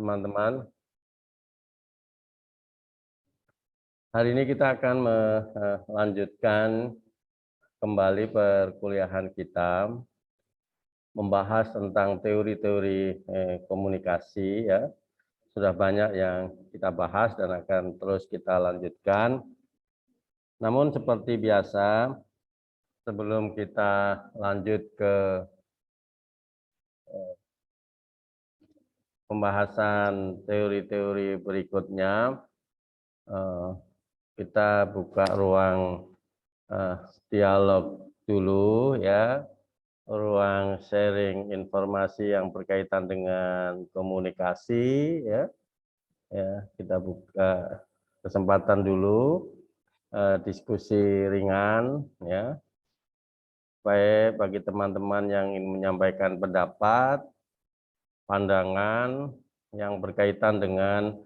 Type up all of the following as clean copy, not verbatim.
Teman-teman, hari ini kita akan melanjutkan kembali perkuliahan kita, membahas tentang teori-teori komunikasi. Ya, sudah banyak yang kita bahas dan akan terus kita lanjutkan. Namun seperti biasa, sebelum kita lanjut ke pembahasan teori-teori berikutnya, kita buka ruang dialog dulu, ya, ruang sharing informasi yang berkaitan dengan komunikasi, ya. Ya, kita buka kesempatan dulu diskusi ringan, ya. Baik bagi teman-teman yang ingin menyampaikan pendapat, pandangan yang berkaitan dengan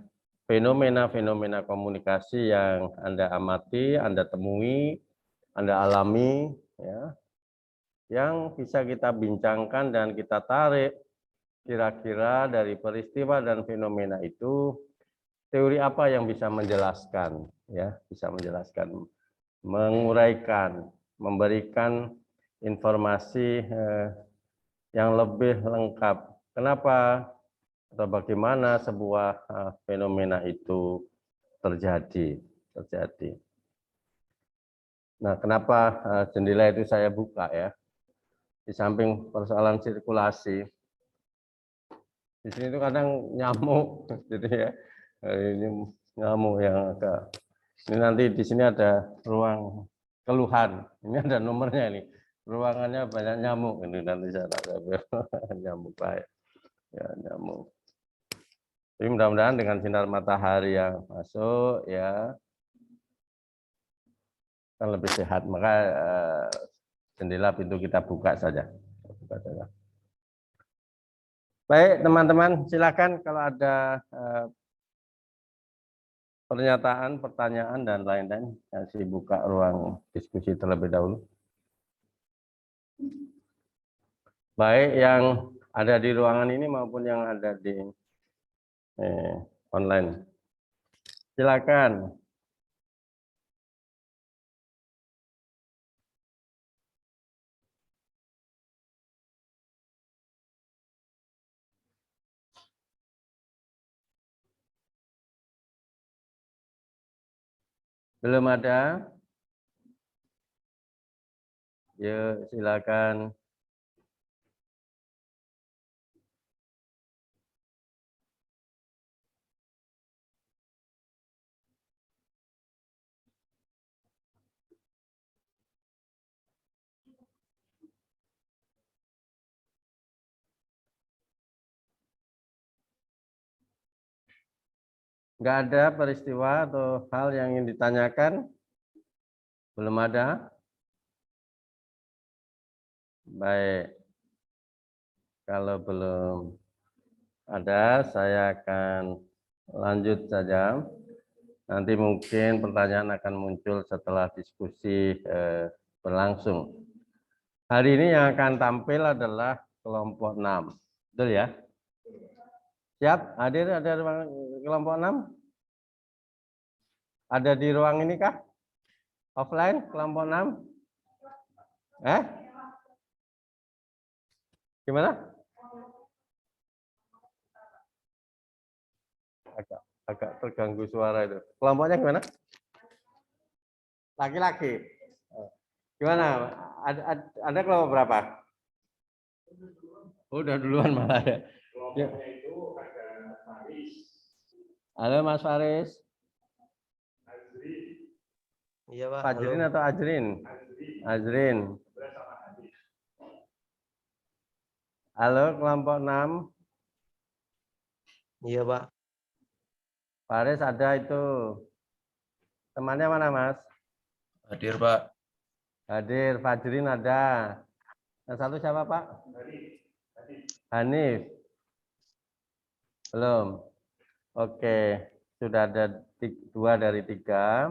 fenomena-fenomena komunikasi yang Anda amati, Anda temui, Anda alami, ya, yang bisa kita bincangkan dan kita tarik kira-kira dari peristiwa dan fenomena itu, teori apa yang bisa menjelaskan, ya, bisa menjelaskan, menguraikan, memberikan informasi yang lebih lengkap. Kenapa atau bagaimana sebuah fenomena itu terjadi. Nah, kenapa jendela itu saya buka, ya? Di samping persoalan sirkulasi, di sini itu kadang nyamuk, jadi ya ini nyamuk yang agak. Ini nanti di sini ada ruang keluhan. Ini ada nomornya ini. Ruangannya banyak nyamuk. Ini nanti saya tak nyamuk baik. Ya, nyamuk. Jadi mudah-mudahan dengan sinar matahari yang masuk, ya, kan lebih sehat. Maka jendela pintu kita buka saja. Baik, teman-teman, silakan kalau ada pernyataan, pertanyaan, dan lain-lain. Saya buka ruang diskusi terlebih dahulu. Baik yang ada di ruangan ini maupun yang ada di online. Silakan. Belum ada? Yuk, silakan. Enggak ada peristiwa atau hal yang ingin ditanyakan? Belum ada? Baik. Kalau belum ada, saya akan lanjut saja. Nanti mungkin pertanyaan akan muncul setelah diskusi berlangsung. Hari ini yang akan tampil adalah kelompok 6. Betul ya? Siap? Hadir ada kelompok 6? Ada di ruang ini kah? Offline kelompok 6? Gimana? Agak terganggu suara itu. Kelompoknya gimana? Laki-laki. Gimana? Ada kelompok berapa? Udah duluan malah ya. Ya. Itu ada Faris. Halo Mas Faris. Azrin. Iya Pak. Fajrin atau Ajrin? Azrin. Halo kelompok 6. Iya Pak. Faris ada itu. Temannya mana Mas? Hadir Pak. Hadir. Fajrin ada. Yang satu siapa Pak? Hanif. Belum. Oke. Sudah ada 2 dari 3.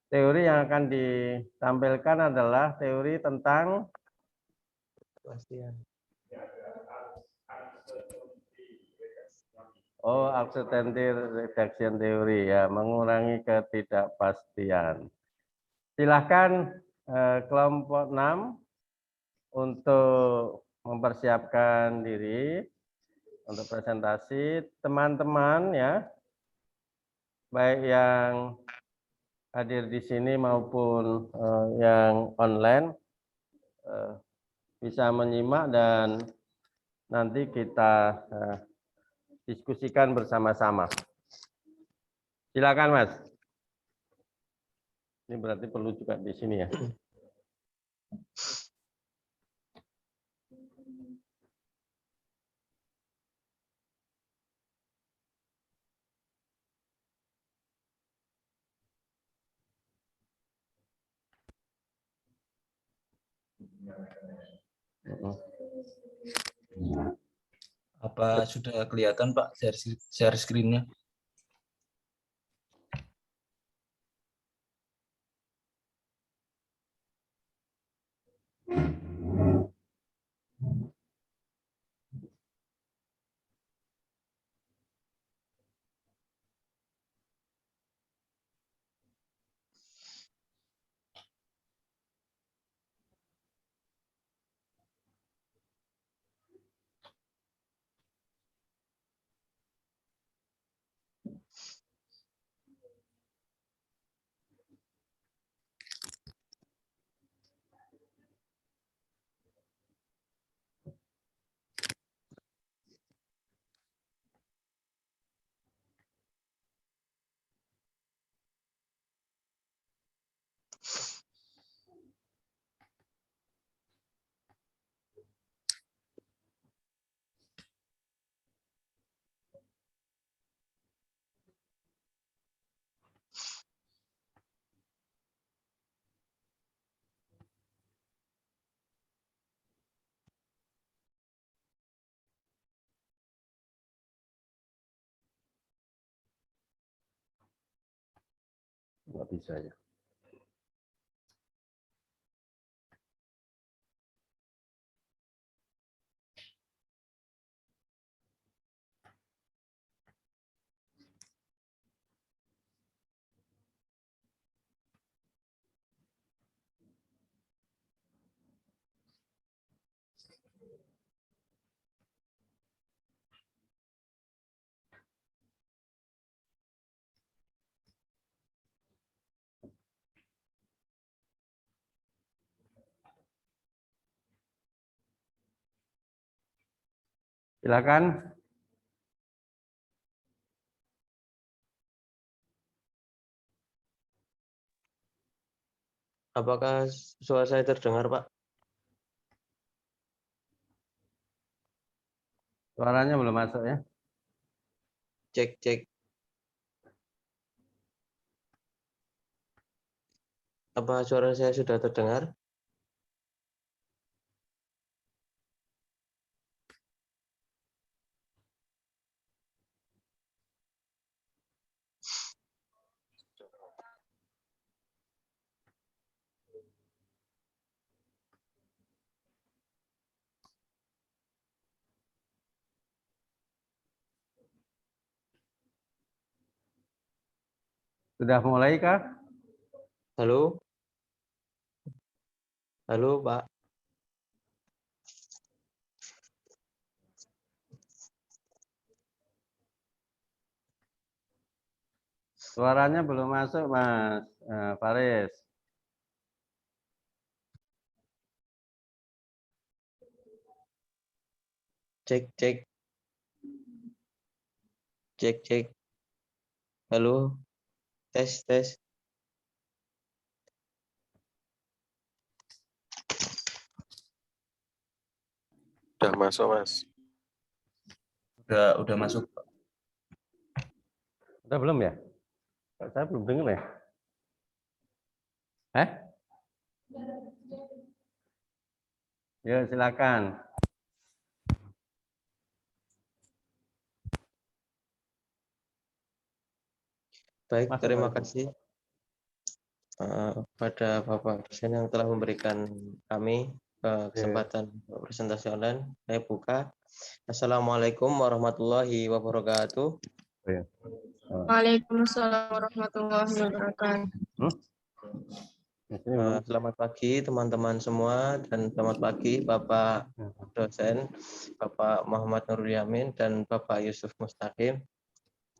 Teori yang akan ditampilkan adalah teori tentang Kepastian. uncertainty reduction theory ya, mengurangi ketidakpastian. Silahkan kelompok 6 untuk mempersiapkan diri untuk presentasi. Teman-teman ya, baik yang hadir di sini maupun yang online bisa menyimak dan nanti kita diskusikan bersama-sama. Silakan Mas. Ini berarti perlu juga di sini ya. Apa sudah kelihatan Pak share screen-nya? Nggak bisa ya. Silakan. Apakah suara saya terdengar Pak? Suaranya belum masuk ya. Cek cek. Apa suara saya sudah terdengar? Sudah mulai kah? Halo? Halo Pak? Suaranya belum masuk Mas Faris. Cek, cek, cek, cek. Halo, tes, tes. Udah masuk, Mas. Udah masuk, Pak. Udah belum ya? Saya belum dengar ya. Ya, silakan. Baik, Masuk, terima Pak. kasih pada Bapak dosen yang telah memberikan kami kesempatan presentasi online. Saya buka. Assalamualaikum warahmatullahi wabarakatuh. Waalaikumsalam warahmatullahi wabarakatuh. Selamat pagi teman-teman semua dan selamat pagi Bapak dosen, Bapak Muhammad Nurul Yamin dan Bapak Yusuf Mustaqim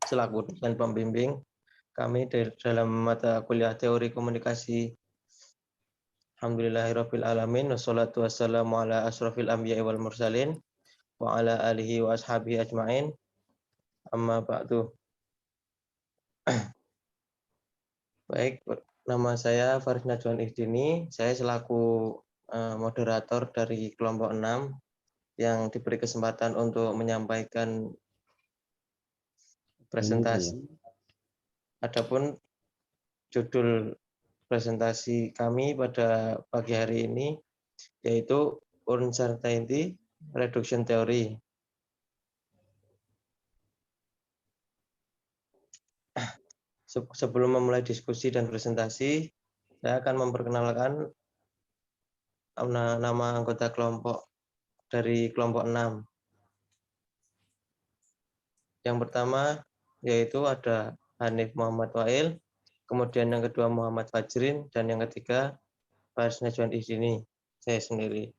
selaku dosen pembimbing kami dalam mata kuliah teori komunikasi. Alhamdulillahirabbil alamin wassalatu wassalamu ala asrofil anbiya'i wal mursalin wa ala alihi wa ashabihi ajmain. Amma ba'du. Baik, nama saya Faris Najwan Ihdini. Saya selaku moderator dari kelompok 6 yang diberi kesempatan untuk menyampaikan presentasi. Adapun judul presentasi kami pada pagi hari ini yaitu Uncertainty Reduction Theory. Sebelum memulai diskusi dan presentasi, saya akan memperkenalkan nama anggota kelompok dari kelompok 6. Yang pertama yaitu ada Hanif Muhammad Wail, kemudian yang kedua Muhammad Fajrin, dan yang ketiga Faris Najwan Ihdini, saya sendiri.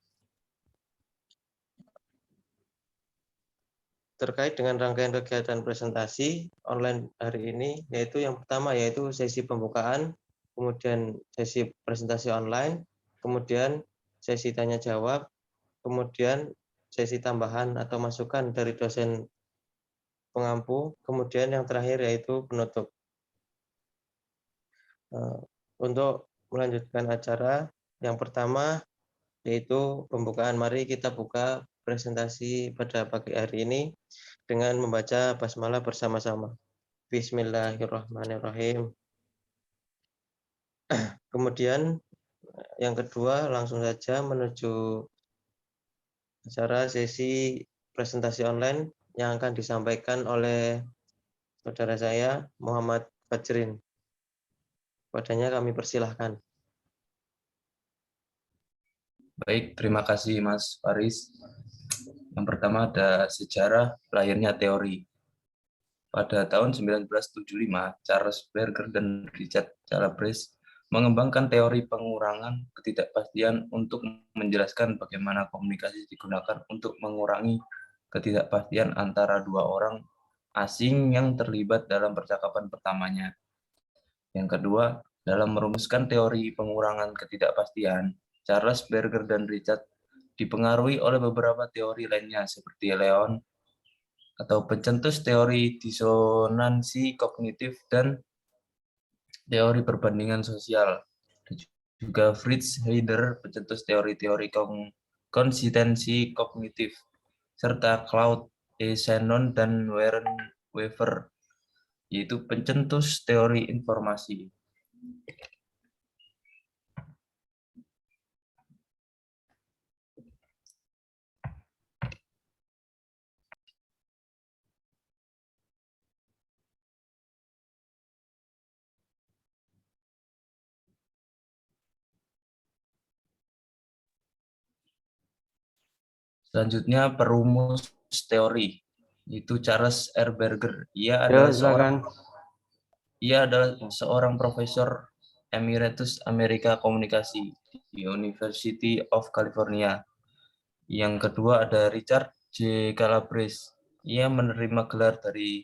Terkait dengan rangkaian kegiatan presentasi online hari ini, yaitu yang pertama yaitu sesi pembukaan, kemudian sesi presentasi online, kemudian sesi tanya jawab, kemudian sesi tambahan atau masukan dari dosen pengampu, kemudian yang terakhir yaitu penutup. Untuk melanjutkan acara, yang pertama yaitu pembukaan. Mari kita buka presentasi pada pagi hari ini dengan membaca basmalah bersama-sama. Bismillahirrahmanirrahim. Kemudian yang kedua langsung saja menuju acara sesi presentasi online yang akan disampaikan oleh saudara saya Muhammad Fajrin. Padanya kami persilahkan. Baik, terima kasih Mas Faris. Yang pertama ada sejarah lahirnya teori. Pada tahun 1975, Charles Berger dan Richard Calabrese mengembangkan teori pengurangan ketidakpastian untuk menjelaskan bagaimana komunikasi digunakan untuk mengurangi ketidakpastian antara dua orang asing yang terlibat dalam percakapan pertamanya. Yang kedua, dalam merumuskan teori pengurangan ketidakpastian, Charles Berger dan Richard dipengaruhi oleh beberapa teori lainnya seperti Leon atau pencetus teori disonansi kognitif dan teori perbandingan sosial. Juga Fritz Heider, pencetus teori-teori konsistensi kognitif, serta Claude E. Shannon dan Warren Weaver, yaitu pencetus teori informasi. Selanjutnya perumus teori, yaitu Charles R. Berger. Ia adalah seorang profesor emeritus Amerika Komunikasi di University of California. Yang kedua ada Richard J. Calabrese. Ia menerima gelar dari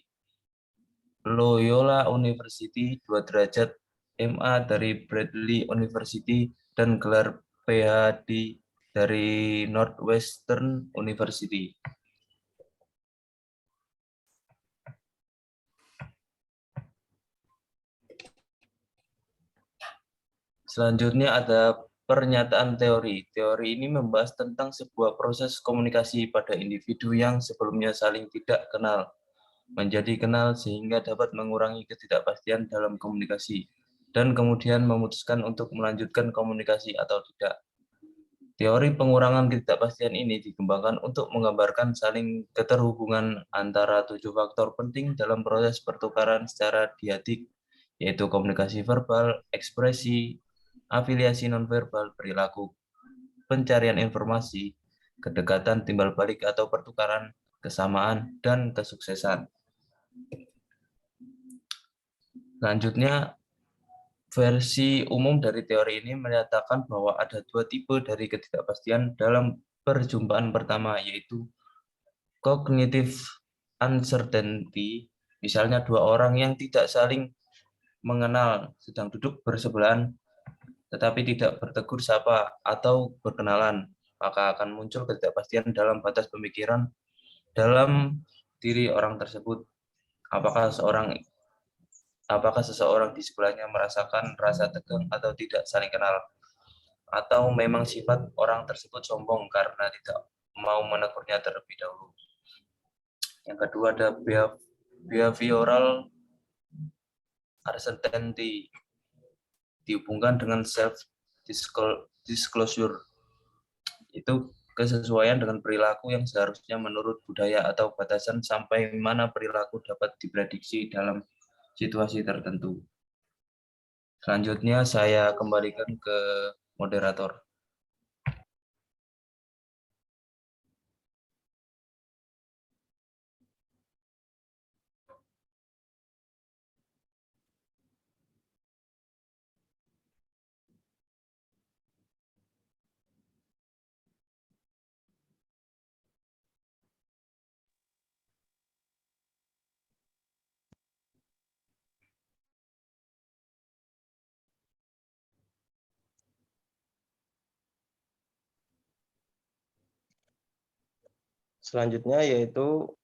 Loyola University 2 derajat, MA dari Bradley University, dan gelar PhD dari Northwestern University. Selanjutnya ada pernyataan teori. Teori ini membahas tentang sebuah proses komunikasi pada individu yang sebelumnya saling tidak kenal, menjadi kenal sehingga dapat mengurangi ketidakpastian dalam komunikasi, dan kemudian memutuskan untuk melanjutkan komunikasi atau tidak. Teori pengurangan ketidakpastian ini dikembangkan untuk menggambarkan saling keterhubungan antara 7 faktor penting dalam proses pertukaran secara diadik, yaitu komunikasi verbal, ekspresi, afiliasi nonverbal, perilaku, pencarian informasi, kedekatan timbal balik atau pertukaran, kesamaan, dan kesuksesan. Selanjutnya, versi umum dari teori ini menyatakan bahwa ada 2 tipe dari ketidakpastian dalam perjumpaan pertama, yaitu cognitive uncertainty, misalnya 2 orang yang tidak saling mengenal sedang duduk bersebelahan tetapi tidak bertegur sapa atau berkenalan, maka akan muncul ketidakpastian dalam batas pemikiran dalam diri orang tersebut. Apakah seseorang di sebelahnya merasakan rasa tegang atau tidak saling kenal, atau memang sifat orang tersebut sombong karena tidak mau menegurnya terlebih dahulu. Yang kedua ada behavioral uncertainty, dihubungkan dengan self disclosure, itu kesesuaian dengan perilaku yang seharusnya menurut budaya atau batasan sampai mana perilaku dapat diprediksi dalam situasi tertentu. Selanjutnya saya kembalikan ke moderator. Selanjutnya yaitu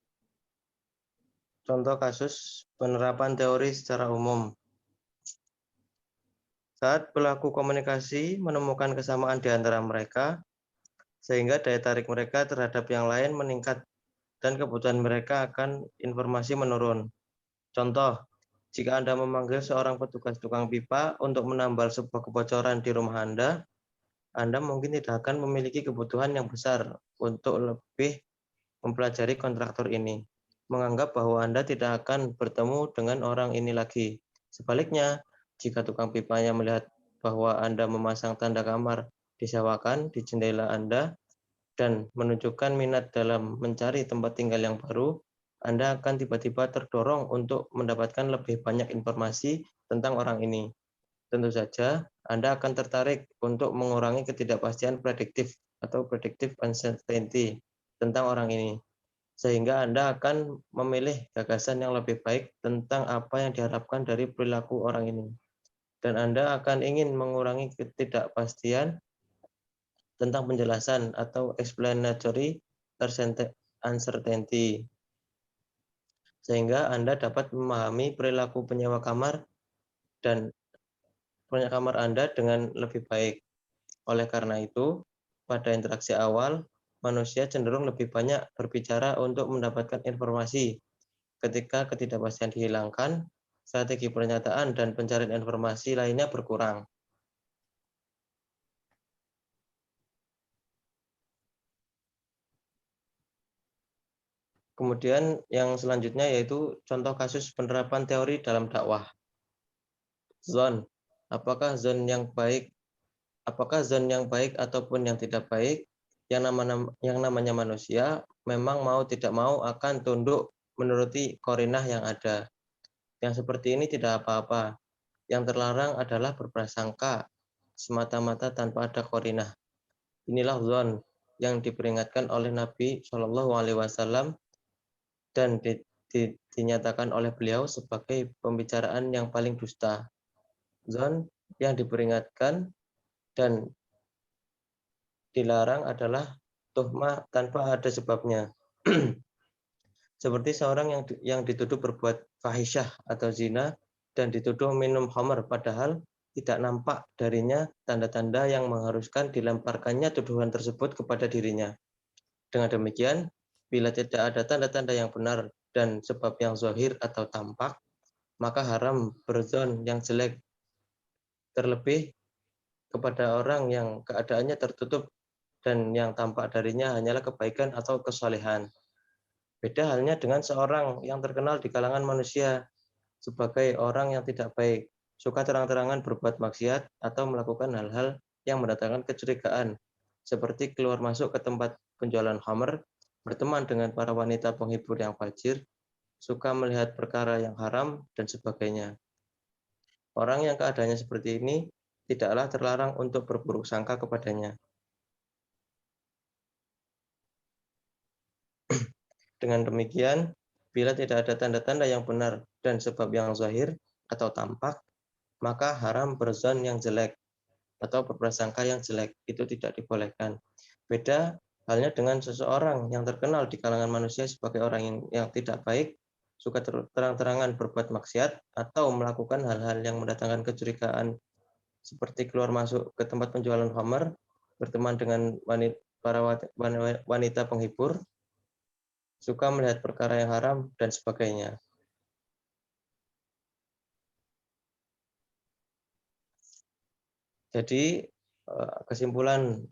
contoh kasus penerapan teori secara umum. Saat pelaku komunikasi menemukan kesamaan di antara mereka, sehingga daya tarik mereka terhadap yang lain meningkat dan kebutuhan mereka akan informasi menurun. Contoh, jika Anda memanggil seorang petugas tukang pipa untuk menambal sebuah kebocoran di rumah Anda mungkin tidak akan memiliki kebutuhan yang besar untuk lebih mempelajari kontraktor ini, menganggap bahwa Anda tidak akan bertemu dengan orang ini lagi. Sebaliknya, jika tukang pipanya melihat bahwa Anda memasang tanda kamar disewakan di jendela Anda dan menunjukkan minat dalam mencari tempat tinggal yang baru, Anda akan tiba-tiba terdorong untuk mendapatkan lebih banyak informasi tentang orang ini. Tentu saja, Anda akan tertarik untuk mengurangi ketidakpastian prediktif atau predictive uncertainty tentang orang ini, sehingga Anda akan memilih gagasan yang lebih baik tentang apa yang diharapkan dari perilaku orang ini. Dan Anda akan ingin mengurangi ketidakpastian tentang penjelasan atau explanatory uncertainty, sehingga Anda dapat memahami perilaku penyewa kamar Anda dengan lebih baik. Oleh karena itu, pada interaksi awal, manusia cenderung lebih banyak berbicara untuk mendapatkan informasi. Ketika ketidakpastian dihilangkan, strategi pernyataan dan pencarian informasi lainnya berkurang. Kemudian yang selanjutnya yaitu contoh kasus penerapan teori dalam dakwah. Zon, apakah zon yang baik ataupun yang tidak baik, yang namanya manusia memang mau tidak mau akan tunduk menuruti qarinah yang ada. Yang seperti ini tidak apa-apa. Yang terlarang adalah berprasangka semata-mata tanpa ada qarinah. Inilah zon yang diperingatkan oleh Nabi Shallallahu Alaihi Wasallam dan dinyatakan oleh beliau sebagai pembicaraan yang paling dusta. Zon yang diperingatkan dan dilarang adalah tuhmah tanpa ada sebabnya. Seperti seorang yang dituduh berbuat fahisyah atau zina dan dituduh minum khamar padahal tidak nampak darinya tanda-tanda yang mengharuskan dilemparkannya tuduhan tersebut kepada dirinya. Dengan demikian, bila tidak ada tanda-tanda yang benar dan sebab yang zahir atau tampak, maka haram berzon yang jelek, terlebih kepada orang yang keadaannya tertutup dan yang tampak darinya hanyalah kebaikan atau kesalehan. Beda halnya dengan seorang yang terkenal di kalangan manusia sebagai orang yang tidak baik, suka terang-terangan berbuat maksiat atau melakukan hal-hal yang mendatangkan kecurigaan, seperti keluar masuk ke tempat penjualan khamr, berteman dengan para wanita penghibur yang fajir, suka melihat perkara yang haram, dan sebagainya. Orang yang keadaannya seperti ini tidaklah terlarang untuk berburuk sangka kepadanya. Dengan demikian, bila tidak ada tanda-tanda yang benar dan sebab yang zahir atau tampak, maka haram berzon yang jelek atau berprasangka yang jelek, itu tidak dibolehkan. Beda halnya dengan seseorang yang terkenal di kalangan manusia sebagai orang yang tidak baik, suka terang-terangan berbuat maksiat atau melakukan hal-hal yang mendatangkan kecurigaan seperti keluar masuk ke tempat penjualan khamr, berteman dengan para wanita penghibur, suka melihat perkara yang haram, dan sebagainya. Jadi kesimpulan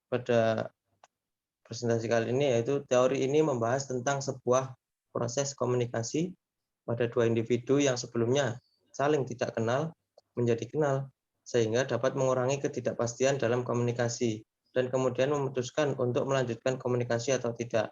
pada presentasi kali ini yaitu teori ini membahas tentang sebuah proses komunikasi pada dua individu yang sebelumnya saling tidak kenal menjadi kenal, sehingga dapat mengurangi ketidakpastian dalam komunikasi dan kemudian memutuskan untuk melanjutkan komunikasi atau tidak.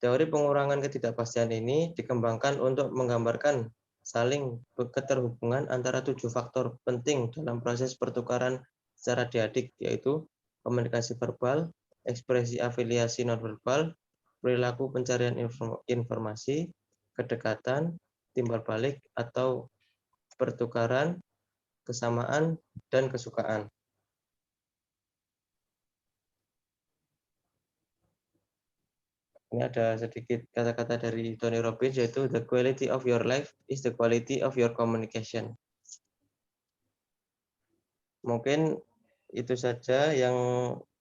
Teori pengurangan ketidakpastian ini dikembangkan untuk menggambarkan saling keterhubungan antara 7 faktor penting dalam proses pertukaran secara diadik, yaitu komunikasi verbal, ekspresi afiliasi nonverbal, perilaku pencarian informasi, kedekatan, timbal balik atau pertukaran, kesamaan, dan kesukaan. Ini ada sedikit kata-kata dari Tony Robbins, yaitu the quality of your life is the quality of your communication. Mungkin itu saja yang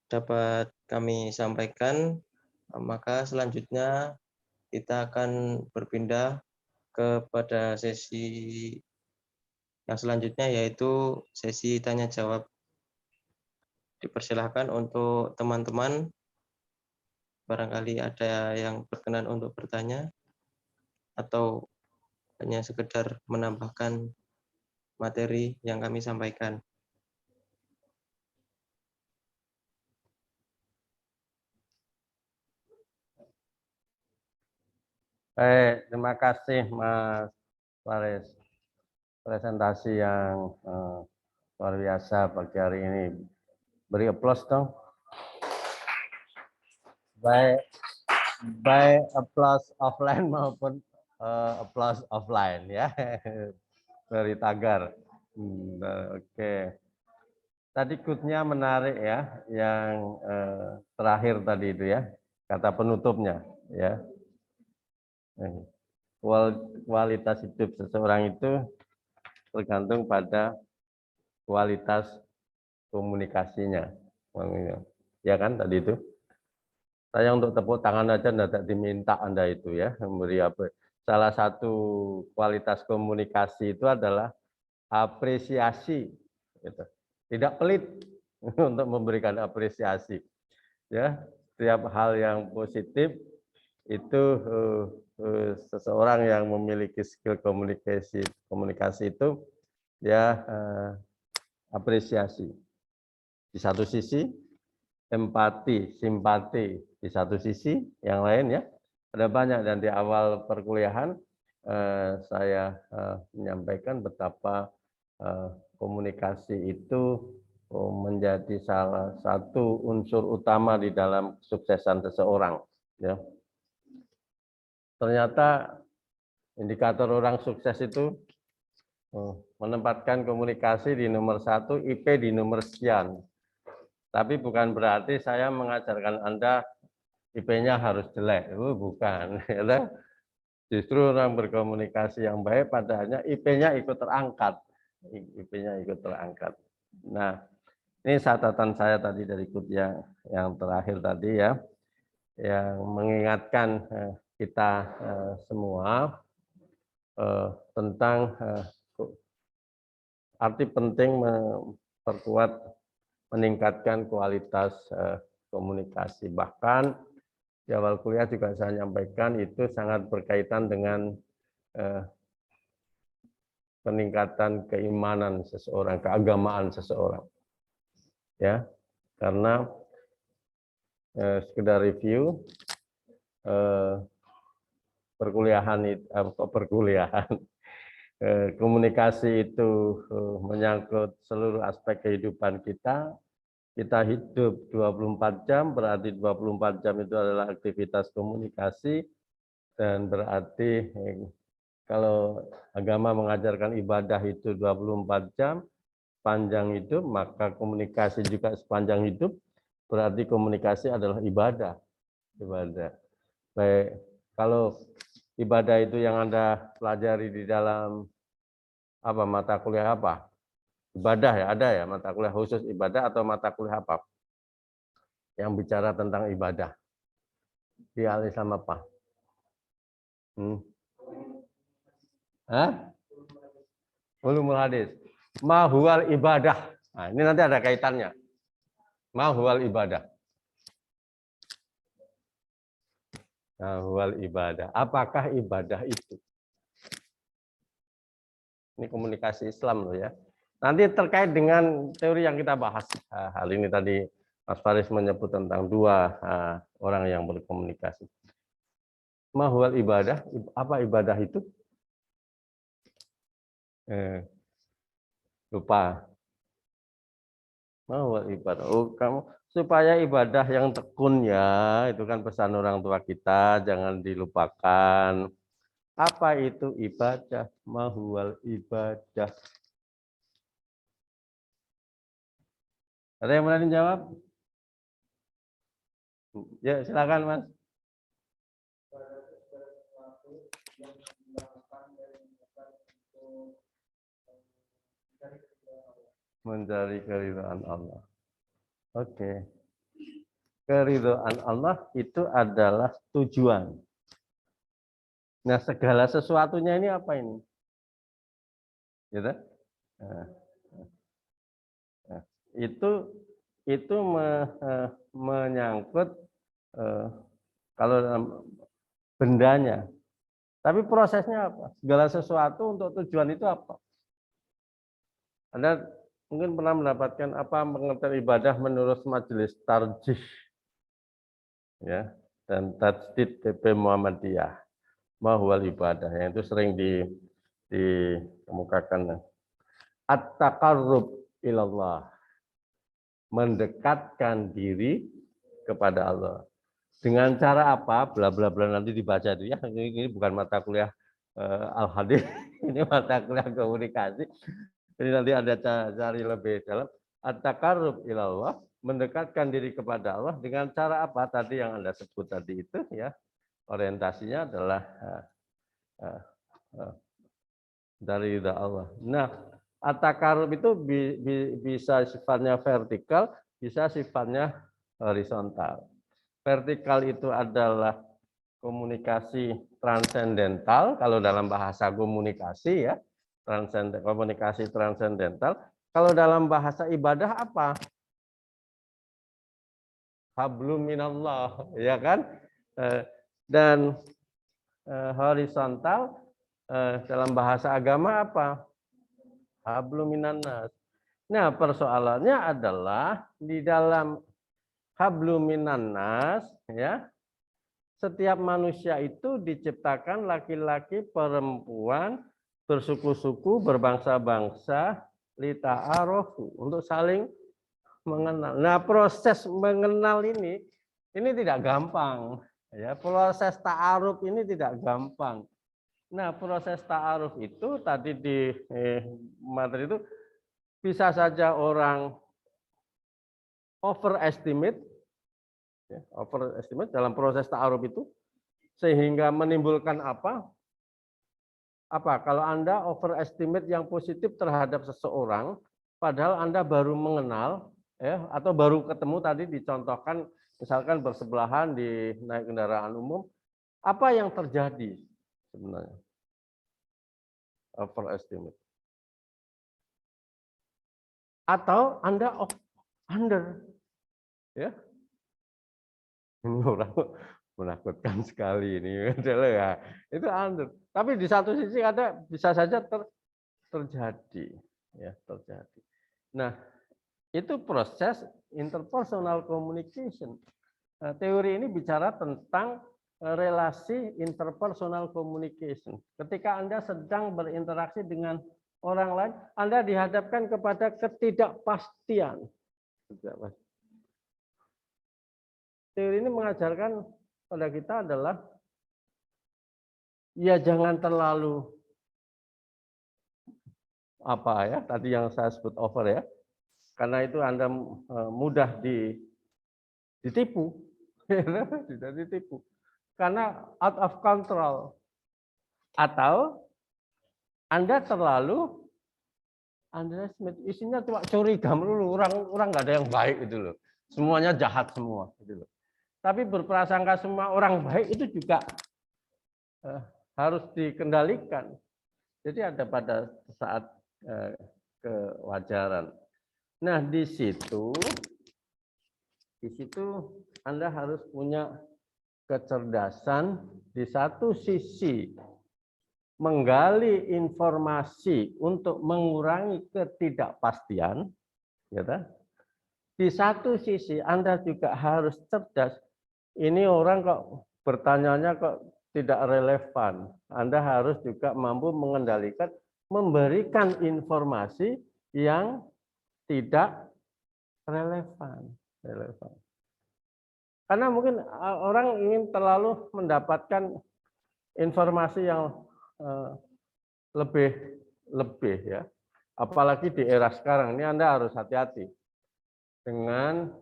dapat kami sampaikan. Maka selanjutnya kita akan berpindah kepada sesi yang selanjutnya, yaitu sesi tanya jawab. Dipersilahkan untuk teman-teman, barangkali ada yang berkenan untuk bertanya atau hanya sekedar menambahkan materi yang kami sampaikan. Baik, terima kasih Mas Faris. Presentasi yang luar biasa pagi hari ini. Beri aplaus dong. Baik aplaus offline maupun aplaus offline ya. Dari tagar. Oke. Tadi quote-nya menarik ya, yang terakhir tadi itu ya, kata penutupnya ya. Kualitas hidup seseorang itu tergantung pada kualitas komunikasinya. Ya kan tadi itu. Saya untuk tepuk tangan aja tidak diminta Anda itu ya, memberi apa. Salah satu kualitas komunikasi itu adalah apresiasi, gitu. Tidak pelit untuk memberikan apresiasi. Ya, setiap hal yang positif itu seseorang yang memiliki skill komunikasi itu ya apresiasi. Di satu sisi empati, simpati di satu sisi, yang lain ya ada banyak. Dan di awal perkuliahan saya menyampaikan betapa komunikasi itu menjadi salah satu unsur utama di dalam kesuksesan seseorang. Ya. Ternyata indikator orang sukses itu menempatkan komunikasi di nomor 1, IP di nomor sekian. Tapi bukan berarti saya mengajarkan Anda IP-nya harus jelek. Bukan. Justru orang berkomunikasi yang baik padahalnya IP-nya ikut terangkat. IP-nya ikut terangkat. Nah, ini catatan saya tadi dari ikut yang terakhir tadi ya, yang mengingatkan kita semua tentang arti penting memperkuat, meningkatkan kualitas komunikasi. Bahkan di awal kuliah juga saya nyampaikan itu sangat berkaitan dengan peningkatan keimanan seseorang, keagamaan seseorang. Ya, karena sekedar review perkuliahan komunikasi itu menyangkut seluruh aspek kehidupan kita. Kita hidup 24 jam, berarti 24 jam itu adalah aktivitas komunikasi, dan berarti kalau agama mengajarkan ibadah itu 24 jam, panjang hidup, maka komunikasi juga sepanjang hidup, berarti komunikasi adalah ibadah. Baik, kalau ibadah itu yang Anda pelajari di dalam mata kuliah apa? Ibadah ya, ada ya mata kuliah khusus ibadah atau mata kuliah apa? Yang bicara tentang ibadah. Dialih sama apa? Ulumul hadis. Ma huwal ibadah. Nah, ini nanti ada kaitannya. Ma huwal ibadah. Ma huwal ibadah. Apakah ibadah itu? Ini komunikasi Islam loh ya. Nanti terkait dengan teori yang kita bahas. Hal ini tadi Mas Faris menyebut tentang dua orang yang berkomunikasi. Ma huwal ibadah. Apa ibadah itu? Lupa. Mau ibadah. Oh, kamu supaya ibadah yang tekun ya, itu kan pesan orang tua kita, jangan dilupakan. Apa itu ibadah? Mahwal ibadah. Ada yang berani jawab? Ya, silakan Mas. Mencari keridhaan Allah. Oke. Keridhaan Allah itu adalah tujuan. Nah, segala sesuatunya ini apa ini? Gitu? Itu menyangkut kalau dalam bendanya. Tapi prosesnya apa? Segala sesuatu untuk tujuan itu apa? Anda mungkin pernah mendapatkan apa pengertian ibadah menurut Majelis Tarjih ya, dan Tajdid PP Muhammadiyah. Mahwal ibadah yang itu sering dikemukakan. At-taqarrub ilallah. Mendekatkan diri kepada Allah. Dengan cara apa? Bla bla bla nanti dibaca itu ya. Ini bukan mata kuliah Al-Hadis, ini mata kuliah komunikasi. Jadi nanti ada cari lebih dalam. At-taqarrub ilallah, mendekatkan diri kepada Allah dengan cara apa? Tadi yang Anda sebut tadi itu ya. Orientasinya adalah dari ridha Allah. Nah, at-taqarrub itu bisa sifatnya vertikal, bisa sifatnya horizontal. Vertikal itu adalah komunikasi transendental, kalau dalam bahasa komunikasi ya, komunikasi transendental. Kalau dalam bahasa ibadah apa? Hablum minallah, ya kan? Dan horizontal dalam bahasa agama apa? Hablum minannas. Nah, persoalannya adalah di dalam hablum minannas ya, setiap manusia itu diciptakan laki-laki, perempuan, bersuku-suku, berbangsa-bangsa, lita'arofu, untuk saling mengenal. Nah, proses mengenal ini tidak gampang. Ya, proses ta'aruf ini tidak gampang. Nah, proses ta'aruf itu tadi di materi itu bisa saja orang overestimate dalam proses ta'aruf itu, sehingga menimbulkan apa? Apa? Kalau Anda overestimate yang positif terhadap seseorang, padahal Anda baru mengenal, ya, atau baru ketemu tadi dicontohkan, misalkan bersebelahan di naik kendaraan umum, apa yang terjadi sebenarnya? Overestimate. Atau Anda under, ya. Ini orang menakutkan sekali ini, ya. Itu under. Tapi di satu sisi ada bisa saja terjadi, ya, terjadi. Nah, itu proses interpersonal communication. Nah, teori ini bicara tentang relasi interpersonal communication. Ketika Anda sedang berinteraksi dengan orang lain, Anda dihadapkan kepada ketidakpastian. Teori ini mengajarkan pada kita adalah ya jangan terlalu apa ya, tadi yang saya sebut over ya. Karena itu Anda mudah ditipu. Tidak ditipu. Karena out of control. Atau Anda terlalu underestimate. Isinya cuma curiga melulu, orang nggak ada yang baik gitu loh. Semuanya jahat semua gitu loh. Tapi berprasangka semua orang baik itu juga harus dikendalikan. Jadi ada pada saat kewajaran. Nah, di situ Anda harus punya kecerdasan di satu sisi menggali informasi untuk mengurangi ketidakpastian, ya kan? Di satu sisi Anda juga harus cerdas. Ini orang kok bertanyanya kok tidak relevan. Anda harus juga mampu mengendalikan, memberikan informasi yang tidak relevan. Karena mungkin orang ingin terlalu mendapatkan informasi yang lebih ya. Apalagi di era sekarang ini Anda harus hati-hati dengan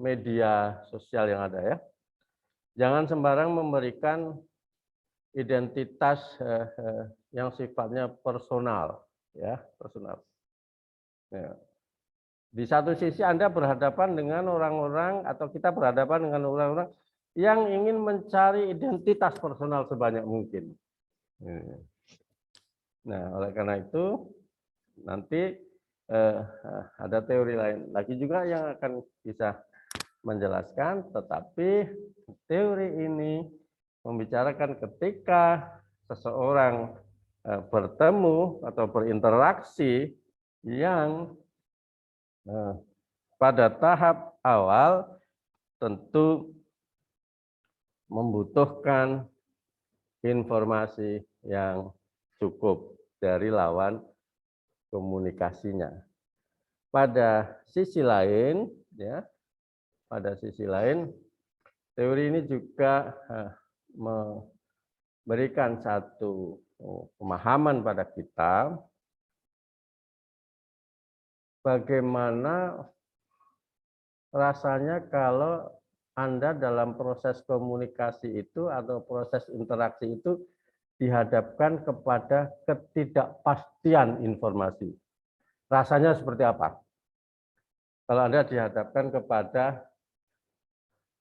media sosial yang ada ya. Jangan sembarang memberikan identitas yang sifatnya personal ya, personal. Ya. Di satu sisi Anda berhadapan dengan orang-orang atau kita berhadapan dengan orang-orang yang ingin mencari identitas personal sebanyak mungkin. Nah, oleh karena itu nanti ada teori lain lagi juga yang akan bisa menjelaskan, tetapi teori ini membicarakan ketika seseorang bertemu atau berinteraksi yang pada tahap awal tentu membutuhkan informasi yang cukup dari lawan komunikasinya. Pada sisi lain, ya, teori ini juga memberikan satu pemahaman pada kita bagaimana rasanya kalau Anda dalam proses komunikasi itu atau proses interaksi itu dihadapkan kepada ketidakpastian informasi. Rasanya seperti apa? Kalau Anda dihadapkan kepada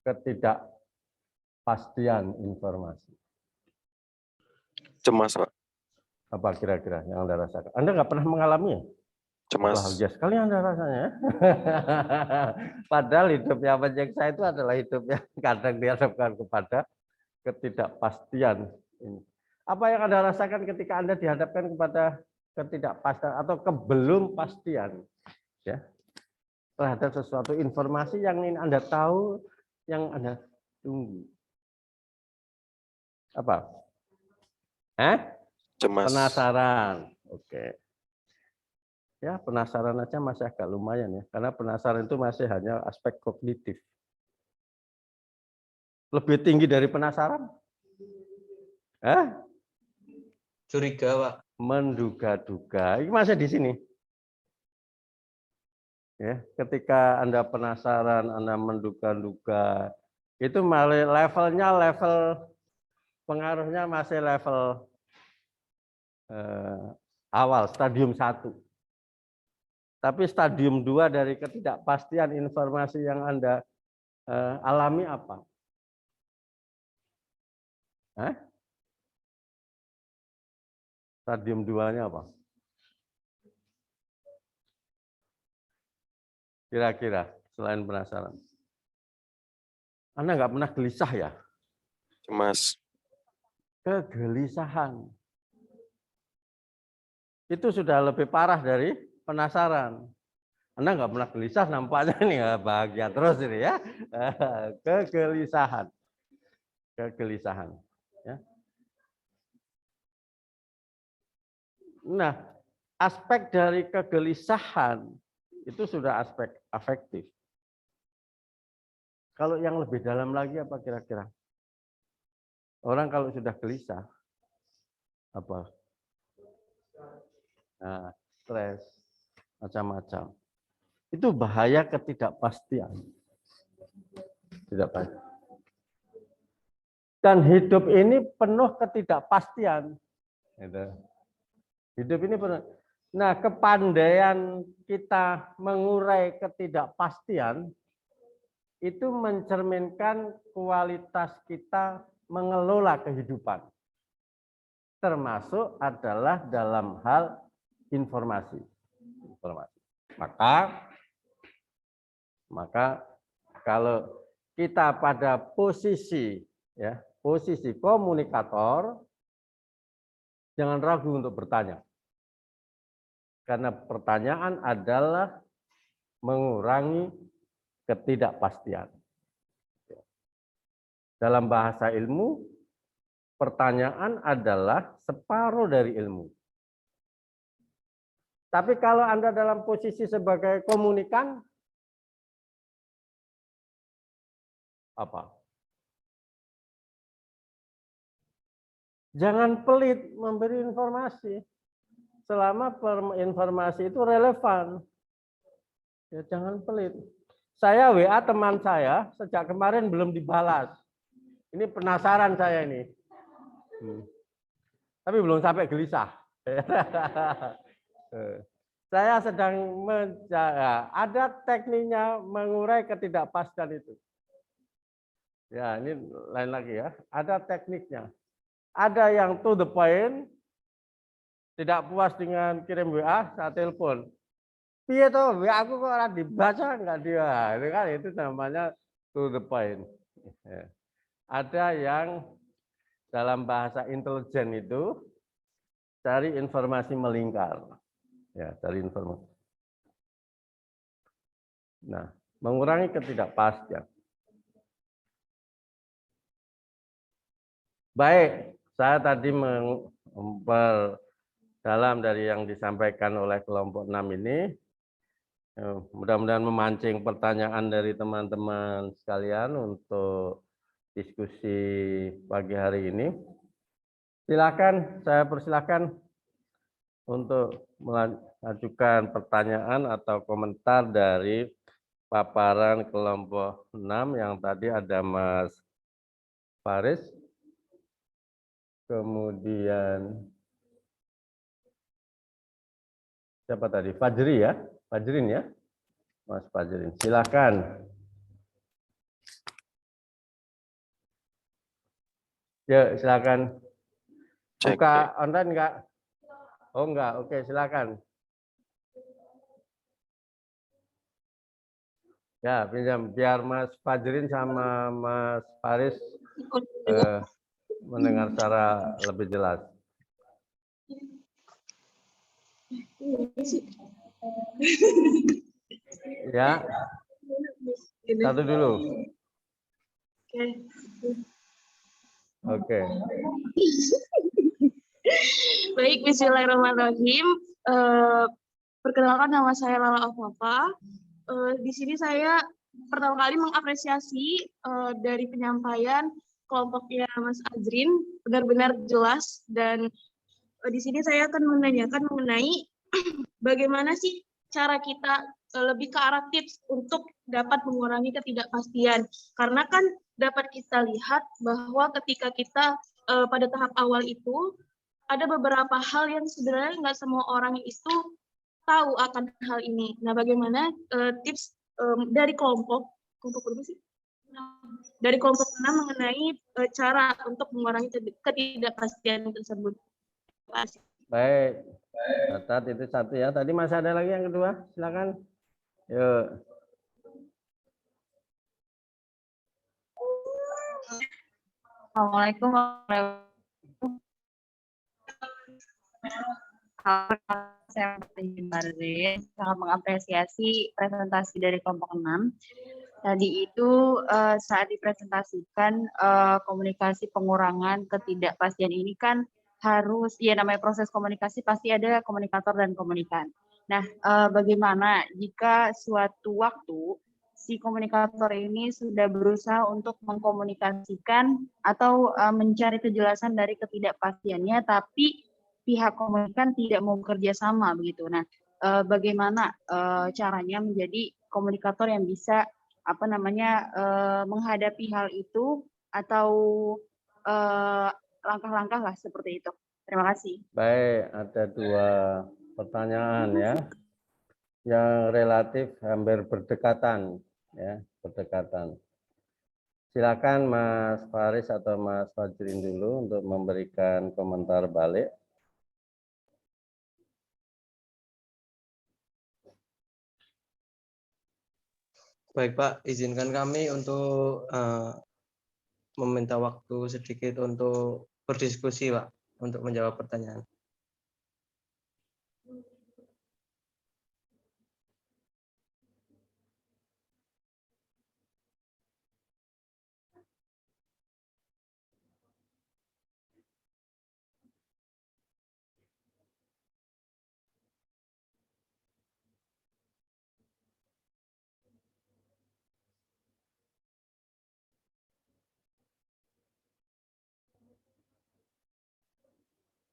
ketidakpastian informasi. Cemas, Pak. Apa kira-kira yang Anda rasakan? Anda nggak pernah mengalaminya? Cemas. Bahagia sekali Anda rasanya. Padahal hidupnya penyiksa itu adalah hidup yang kadang dihadapkan kepada ketidakpastian. Apa yang Anda rasakan ketika Anda dihadapkan kepada ketidakpastian atau kebelumpastian, ya, terhadap sesuatu informasi yang ingin Anda tahu, yang Anda tunggu? Apa? Cemas. Penasaran. Oke. Ya, penasaran aja masih agak lumayan ya, karena penasaran itu masih hanya aspek kognitif. Lebih tinggi dari penasaran? Curiga, Pak. Menduga-duga. Ini masih di sini. Ya, ketika Anda penasaran, Anda menduga-duga, itu malah levelnya level pengaruhnya masih level awal, stadium 1. Tapi stadium 2 dari ketidakpastian informasi yang Anda alami apa? Hah? Stadium 2-nya apa? Kira-kira selain penasaran. Anda nggak pernah gelisah ya? Cemas. Kegelisahan. Itu sudah lebih parah dari penasaran. Anda nggak pernah gelisah nampaknya nih, bahagia terus ini ya. Kegelisahan. Kegelisahan. Ya. Nah, aspek dari kegelisahan itu sudah aspek afektif. Kalau yang lebih dalam lagi apa kira-kira? Orang kalau sudah gelisah, apa? Nah, stres, macam-macam. Itu bahaya ketidakpastian. Tidak pasti. Dan hidup ini penuh ketidakpastian. Hidup ini penuh. Nah, kepandaian kita mengurai ketidakpastian itu mencerminkan kualitas kita mengelola kehidupan. Termasuk adalah dalam hal informasi. Maka kalau kita pada posisi komunikator, jangan ragu untuk bertanya. Karena pertanyaan adalah mengurangi ketidakpastian. Dalam bahasa ilmu, pertanyaan adalah separuh dari ilmu. Tapi kalau Anda dalam posisi sebagai komunikan, apa? Jangan pelit memberi informasi. Selama informasi itu relevan. Ya, jangan pelit. Saya WA teman saya sejak kemarin belum dibalas. Ini penasaran saya ini. Tapi belum sampai gelisah. Saya sedang ada tekniknya mengurai ketidakpastian itu. Ya, ini lain lagi ya. Ada tekniknya. Ada yang to the point, tidak puas dengan kirim WA, saya telepon. Piye toh, WA aku kok ora dibaca, enggak dia. Itu kan itu namanya to the point. Ya. Ada yang dalam bahasa intelijen itu cari informasi melingkar. Ya, cari informasi. Nah, mengurangi ketidakpastian. Baik, saya tadi memperdalam dari yang disampaikan oleh kelompok 6 ini. Mudah-mudahan memancing pertanyaan dari teman-teman sekalian untuk diskusi pagi hari ini. Silakan, saya persilakan untuk mengajukan pertanyaan atau komentar dari paparan kelompok 6 yang tadi ada Mas Faris, kemudian siapa tadi? Fajri ya? Fajrin ya? Mas Fajrin, silakan. Ya, silakan. Buka online enggak? Oh enggak, oke silakan. Ya, pinjam biar Mas Fajrin sama Mas Faris mendengar secara lebih jelas. Ya, satu dulu. Oke. Baik, bismillahirrahmanirrahim. Perkenalkan, nama saya Lala Afafa. Di sini saya pertama kali mengapresiasi dari penyampaian kelompoknya Mas Azrin, benar-benar jelas, dan di sini saya akan menanyakan mengenai bagaimana sih cara kita lebih ke arah tips untuk dapat mengurangi ketidakpastian. Karena kan dapat kita lihat bahwa ketika kita pada tahap awal itu ada beberapa hal yang sebenarnya nggak semua orang itu tahu akan hal ini. Nah, bagaimana tips dari kelompok berapa sih? Dari kelompok 6 mengenai cara untuk mengurangi ketidakpastian tersebut. Terima kasih. Baik, catat itu satu ya. Tadi masih ada lagi yang kedua, silakan. Yuk. Assalamualaikum warahmatullahi wabarakatuh. Saya Marzin, sangat mengapresiasi presentasi dari kelompok 6. Tadi itu saat dipresentasikan komunikasi pengurangan ketidakpastian ini kan harus, ya namanya proses komunikasi pasti ada komunikator dan komunikan. Nah, bagaimana jika suatu waktu si komunikator ini sudah berusaha untuk mengkomunikasikan atau mencari kejelasan dari ketidakpastiannya, tapi pihak komunikan tidak mau bekerja sama begitu. Nah, bagaimana caranya menjadi komunikator yang bisa menghadapi hal itu atau langkah-langkah lah seperti itu. Terima kasih. Baik, ada dua pertanyaan ya, yang relatif hampir berdekatan ya, berdekatan. Silakan Mas Faris atau Mas Fajrin dulu untuk memberikan komentar balik. Baik Pak, izinkan kami untuk meminta waktu sedikit untuk berdiskusi Pak, untuk menjawab pertanyaan.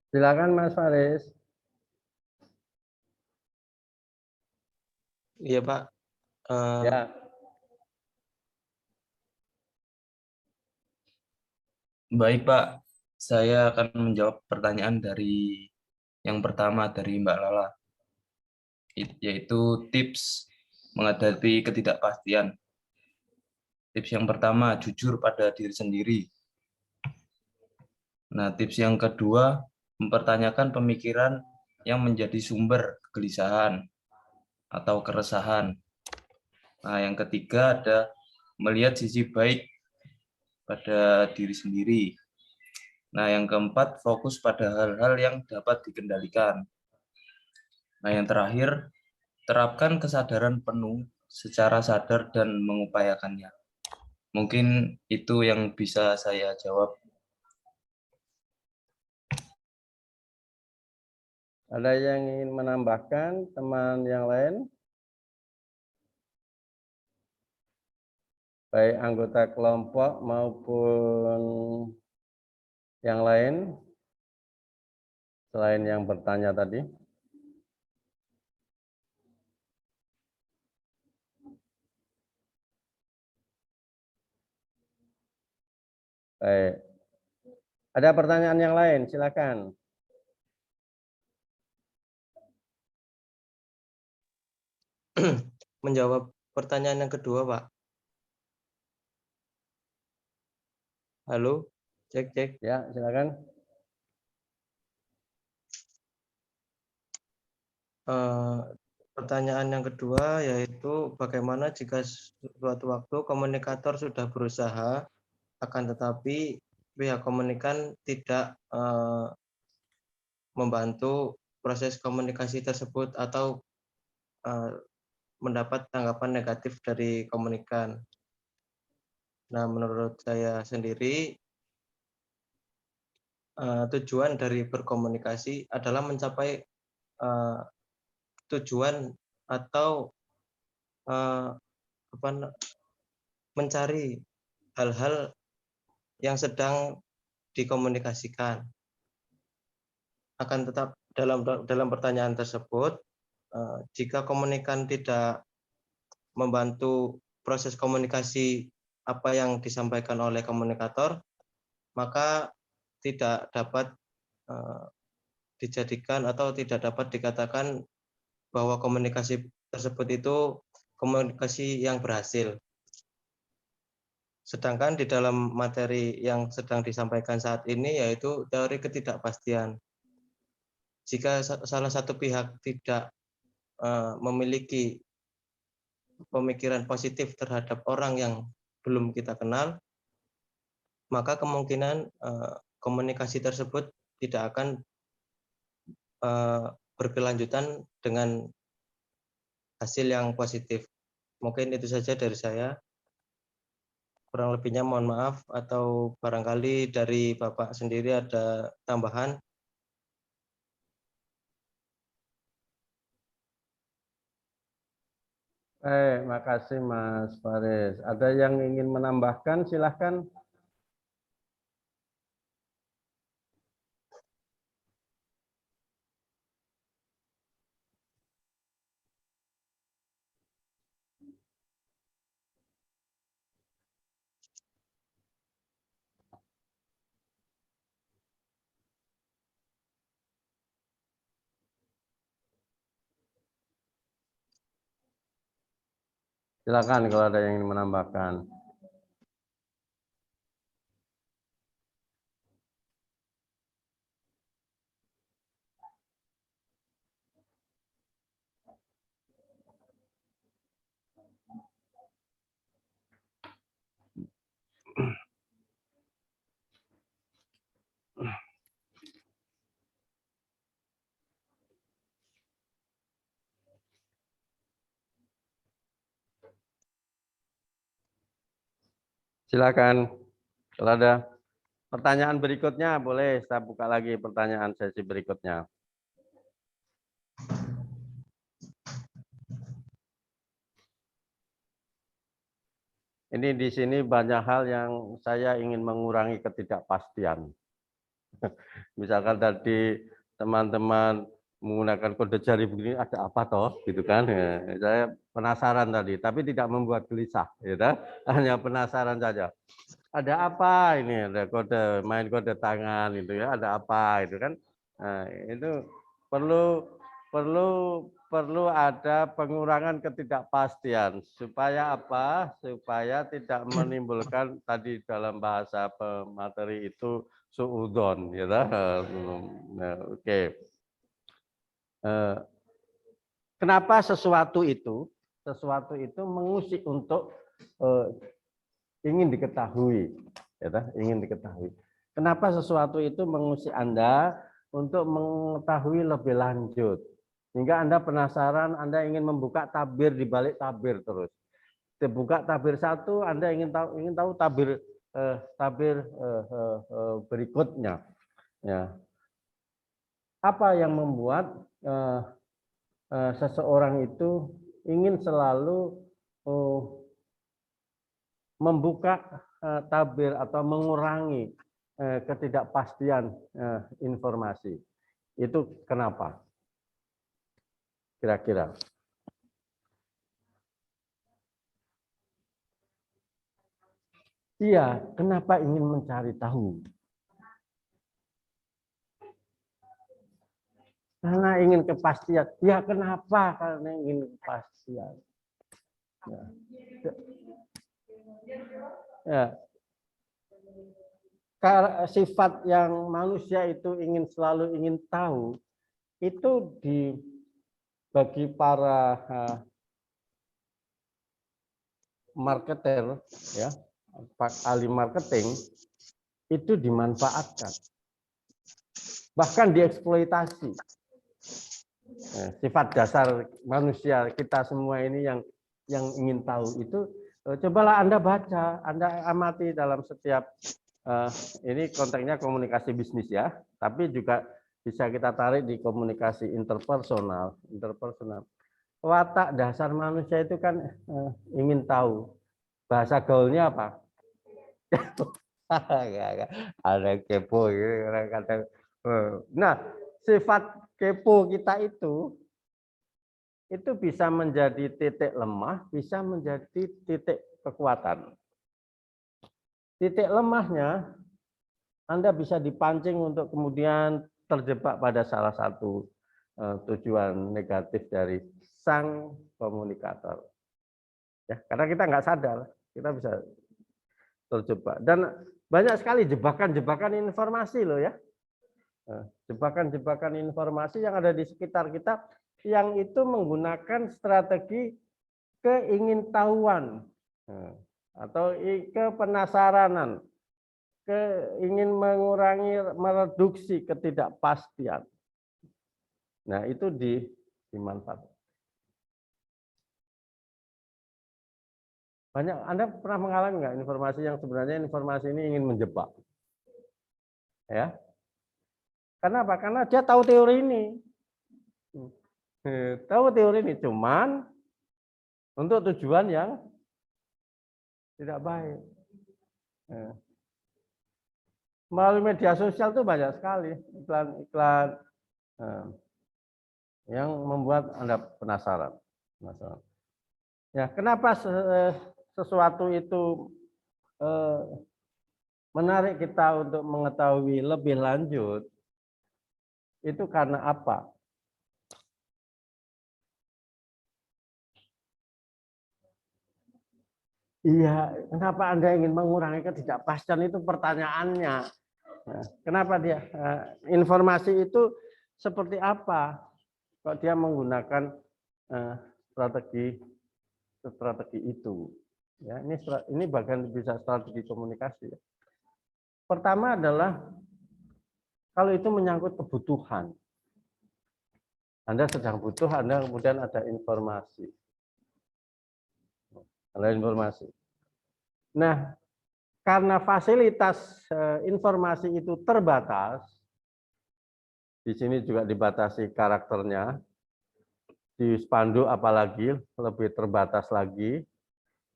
Silakan Mas Faris. Iya Pak. Ya. Baik Pak, saya akan menjawab pertanyaan dari yang pertama dari Mbak Lala, yaitu tips menghadapi ketidakpastian. Tips yang pertama, jujur pada diri sendiri. Nah, tips yang kedua, mempertanyakan pemikiran yang menjadi sumber kegelisahan atau keresahan. Nah, yang ketiga ada melihat sisi baik pada diri sendiri. Nah, yang keempat, fokus pada hal-hal yang dapat dikendalikan. Nah, yang terakhir, terapkan kesadaran penuh secara sadar dan mengupayakannya. Mungkin itu yang bisa saya jawab. Ada yang ingin menambahkan, teman yang lain? Baik anggota kelompok maupun yang lain, selain yang bertanya tadi. Baik. Ada pertanyaan yang lain, silakan. Menjawab pertanyaan yang kedua, Pak. Halo, cek. Ya, silakan. Pertanyaan yang kedua yaitu bagaimana jika suatu waktu komunikator sudah berusaha, akan tetapi pihak komunikan tidak membantu proses komunikasi tersebut atau mendapat tanggapan negatif dari komunikan. Nah, menurut saya sendiri, tujuan dari berkomunikasi adalah mencapai tujuan atau mencari hal-hal yang sedang dikomunikasikan. Akan tetap dalam pertanyaan tersebut, jika komunikan tidak membantu proses komunikasi apa yang disampaikan oleh komunikator, maka tidak dapat dijadikan atau tidak dapat dikatakan bahwa komunikasi tersebut itu komunikasi yang berhasil. Sedangkan di dalam materi yang sedang disampaikan saat ini yaitu teori ketidakpastian. Jika salah satu pihak tidak memiliki pemikiran positif terhadap orang yang belum kita kenal, maka kemungkinan komunikasi tersebut tidak akan berkelanjutan dengan hasil yang positif. Mungkin itu saja dari saya. Kurang lebihnya mohon maaf, atau barangkali dari Bapak sendiri ada tambahan. Makasih Mas Faris. Ada yang ingin menambahkan, silahkan. Silakan kalau ada yang ingin menambahkan. Silakan. Kalau ada pertanyaan berikutnya, boleh saya buka lagi pertanyaan sesi berikutnya. Ini di sini banyak hal yang saya ingin mengurangi ketidakpastian. Misalkan tadi teman-teman menggunakan kode jari begini, ada apa toh, gitu kan? Ya, saya penasaran tadi, tapi tidak membuat gelisah, gitu. Hanya penasaran saja. Ada apa ini? Ada kode, main kode tangan, itu ya. Ada apa, itu kan? Nah, itu perlu ada pengurangan ketidakpastian supaya apa? Supaya tidak menimbulkan tadi dalam bahasa pemateri itu suudzon, gitu. Nah, oke. Kenapa sesuatu itu mengusik untuk ingin diketahui, ya, ingin diketahui. Kenapa sesuatu itu mengusik Anda untuk mengetahui lebih lanjut, hingga Anda penasaran, Anda ingin membuka tabir di balik tabir terus. Dibuka tabir satu, Anda ingin tahu tabir berikutnya. Ya. Apa yang membuat seseorang itu ingin selalu membuka tabir atau mengurangi ketidakpastian informasi? Itu kenapa? Kira-kira. Iya, kenapa ingin mencari tahu? Karena ingin kepastian. Ya, kenapa? Karena ingin kepastian. Ya. Karena sifat yang manusia itu selalu ingin tahu, itu bagi para marketer, ya, ahli marketing, itu dimanfaatkan, bahkan dieksploitasi. Sifat dasar manusia kita semua ini yang ingin tahu itu, cobalah Anda baca, Anda amati dalam setiap ini konteksnya komunikasi bisnis ya, tapi juga bisa kita tarik di komunikasi interpersonal. Watak dasar manusia itu kan ingin tahu. Bahasa gaulnya apa? Ada kepo gitu, orang kata. Nah, sifat kepo kita itu bisa menjadi titik lemah, bisa menjadi titik kekuatan. Titik lemahnya Anda bisa dipancing untuk kemudian terjebak pada salah satu tujuan negatif dari sang komunikator. Ya, karena kita nggak sadar, kita bisa terjebak. Dan banyak sekali jebakan-jebakan informasi loh ya. Jebakan-jebakan informasi yang ada di sekitar kita yang itu menggunakan strategi keingintahuan atau kepenasaranan, ingin mengurangi, mereduksi ketidakpastian. Nah, itu dimanfaatkan. Banyak, Anda pernah mengalami nggak informasi yang sebenarnya informasi ini ingin menjebak? Ya. Kenapa? Karena dia tahu teori ini. Tahu teori ini, cuman untuk tujuan yang tidak baik. Melalui media sosial itu banyak sekali iklan-iklan yang membuat Anda penasaran. Ya, kenapa sesuatu itu menarik kita untuk mengetahui lebih lanjut? Itu karena apa? Iya, kenapa Anda ingin mengurangi ketidakpastian itu pertanyaannya. Nah, kenapa dia? Informasi itu seperti apa? Kok dia menggunakan strategi itu? Ya, ini bagian bisa strategi komunikasi. Pertama adalah kalau itu menyangkut kebutuhan. Anda sedang butuh, Anda kemudian ada informasi. Ada informasi. Nah, karena fasilitas informasi itu terbatas, di sini juga dibatasi karakternya, di spanduk apalagi lebih terbatas lagi,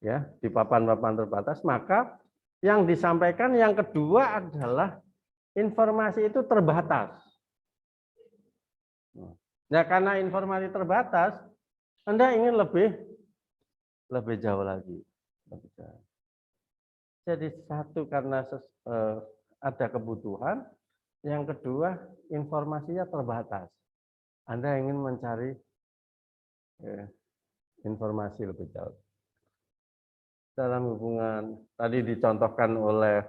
ya, di papan-papan terbatas, maka yang disampaikan yang kedua adalah informasi itu terbatas. Nah, karena informasi terbatas, Anda ingin lebih jauh lagi. Jadi satu karena ada kebutuhan, yang kedua informasinya terbatas. Anda ingin mencari informasi lebih jauh. Dalam hubungan tadi dicontohkan oleh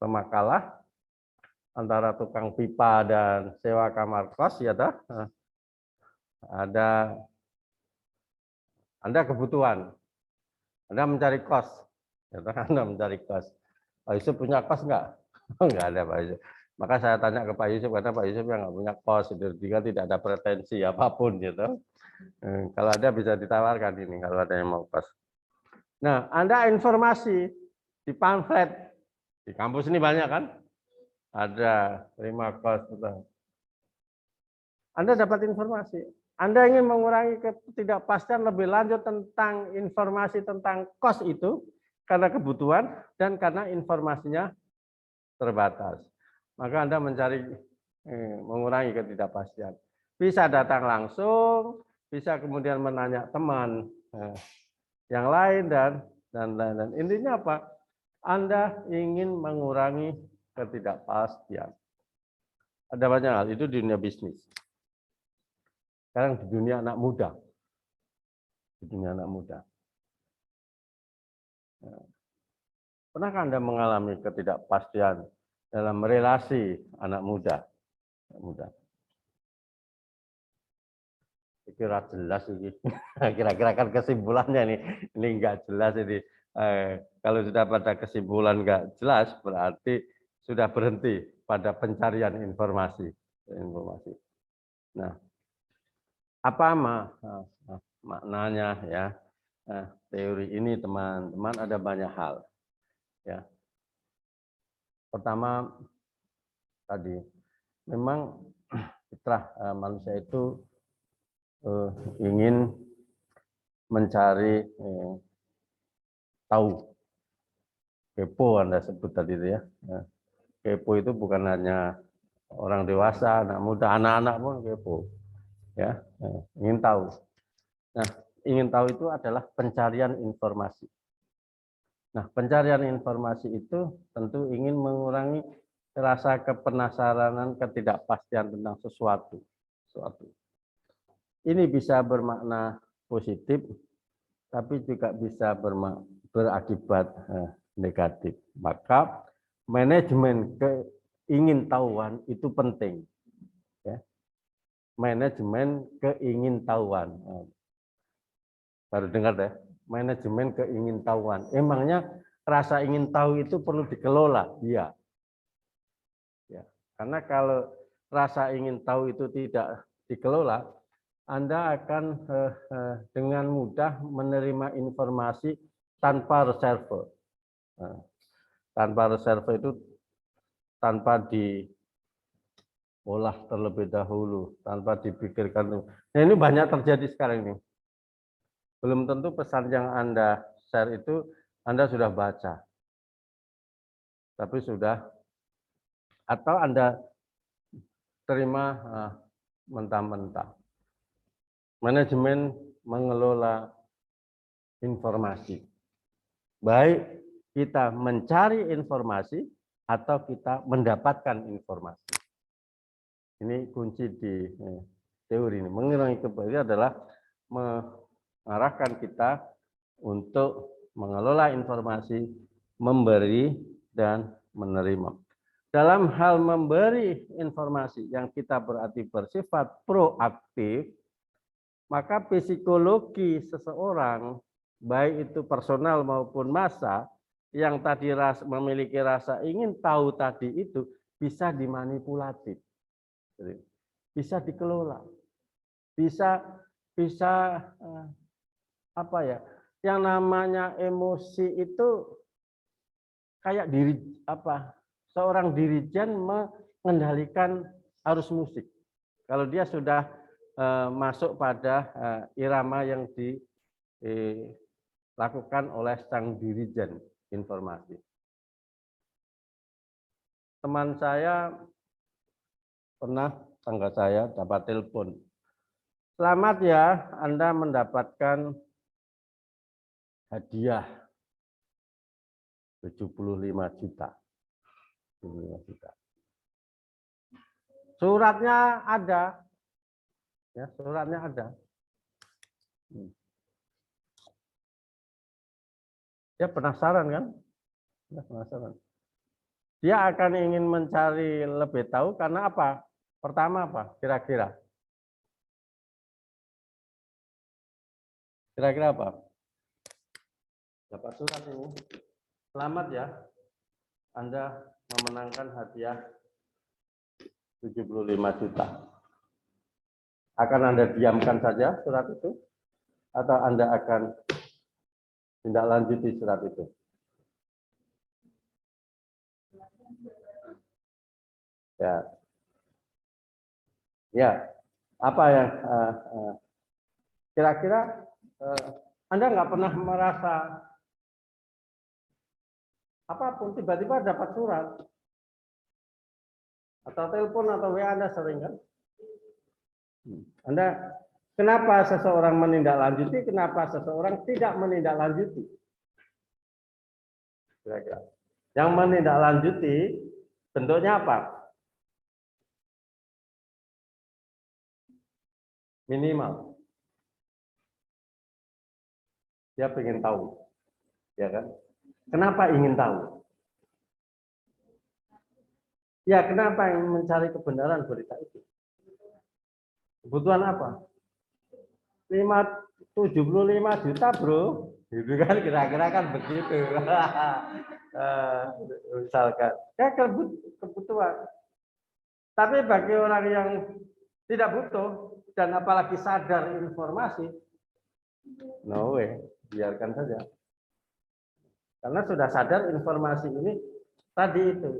pemakalah antara tukang pipa dan sewa kamar kos, ya toh? Ada Anda kebutuhan, Anda mencari kos, ya toh? Anda mencari kos. Pak Yusuf punya kos enggak? Enggak ada Pak Yusuf. Maka saya tanya ke Pak Yusuf karena Pak Yusuf yang nggak punya kos, dia tidak ada pretensi apapun, gitu. Kalau ada bisa ditawarkan ini kalau ada yang mau kos. Nah, Anda informasi di pamflet di kampus ini banyak kan? Ada 5 kos. Anda dapat informasi. Anda ingin mengurangi ketidakpastian lebih lanjut tentang informasi tentang kos itu karena kebutuhan dan karena informasinya terbatas. Maka Anda mencari mengurangi ketidakpastian. Bisa datang langsung, bisa kemudian menanya teman yang lain dan lain-lain. Intinya apa? Anda ingin mengurangi ketidakpastian. Ada banyak hal itu di dunia bisnis. Sekarang di dunia anak muda. Di dunia anak muda. Pernahkah Anda mengalami ketidakpastian dalam relasi anak muda? Kira jelas ini. Kira-kira kan kesimpulannya ini enggak jelas ini. Kalau sudah pada kesimpulan enggak jelas berarti sudah berhenti pada pencarian informasi. Nah, apa maknanya ya? Teori ini teman-teman ada banyak hal. Ya. Pertama tadi memang fitrah manusia itu ingin mencari tahu. Kepo Anda sebut tadi itu ya. Kepo itu bukan hanya orang dewasa, anak muda, anak-anak pun kepo. Ya, ingin tahu. Nah, ingin tahu itu adalah pencarian informasi. Nah, pencarian informasi itu tentu ingin mengurangi rasa kepenasaranan, ketidakpastian tentang sesuatu. Ini bisa bermakna positif, tapi juga bisa berakibat negatif. Maka manajemen keingintahuan itu penting. Ya. Manajemen keingintahuan. Baru dengar deh, manajemen keingintahuan. Emangnya rasa ingin tahu itu perlu dikelola? Iya. Ya. Karena kalau rasa ingin tahu itu tidak dikelola, Anda akan dengan mudah menerima informasi tanpa reserve. Tanpa reserve itu tanpa diolah terlebih dahulu, tanpa dipikirkan. Nah, ini banyak terjadi sekarang ini. Belum tentu pesan yang Anda share itu Anda sudah baca. Tapi sudah, atau Anda terima mentah-mentah. Manajemen mengelola informasi. Baik kita mencari informasi atau kita mendapatkan informasi. Ini kunci di teori ini. Mengurangi kebanyakan adalah mengarahkan kita untuk mengelola informasi, memberi dan menerima. Dalam hal memberi informasi yang kita berarti bersifat proaktif, maka psikologi seseorang, baik itu personal maupun massa, yang tadi memiliki rasa ingin tahu tadi itu bisa dimanipulatif, bisa dikelola, bisa apa ya? Yang namanya emosi itu kayak seorang dirijen mengendalikan arus musik. Kalau dia sudah masuk pada irama yang dilakukan oleh sang dirijen informasi. Teman saya pernah, tangga saya dapat telepon. Selamat ya, Anda mendapatkan hadiah 75 juta. Suratnya ada. Ya, suratnya ada. Dia penasaran kan? Dia penasaran. Dia akan ingin mencari lebih tahu karena apa? Pertama apa? Kira-kira? Kira-kira apa? Dapat surat ini. Selamat ya. Anda memenangkan hadiah 75 juta. Akan Anda diamkan saja surat itu? Atau Anda akan tindak lanjuti surat itu? Ya. Ya. Apa yang kira-kira Anda nggak pernah merasa apapun tiba-tiba dapat surat atau telepon atau WA Anda sering kan? Anda kenapa seseorang menindaklanjuti, kenapa seseorang tidak menindaklanjuti? Kira-kira. Yang menindaklanjuti bentuknya apa? Minimal. Dia ingin tahu. Ya kan? Kenapa ingin tahu? Ya, kenapa ingin mencari kebenaran berita itu? Kebutuhan apa? 75 juta, bro. Gitu kan, kira-kira kan begitu. Misalkan. Ya, kebutuhan. Tapi bagi orang yang tidak butuh, dan apalagi sadar informasi, no way, biarkan saja. Karena sudah sadar informasi ini tadi itu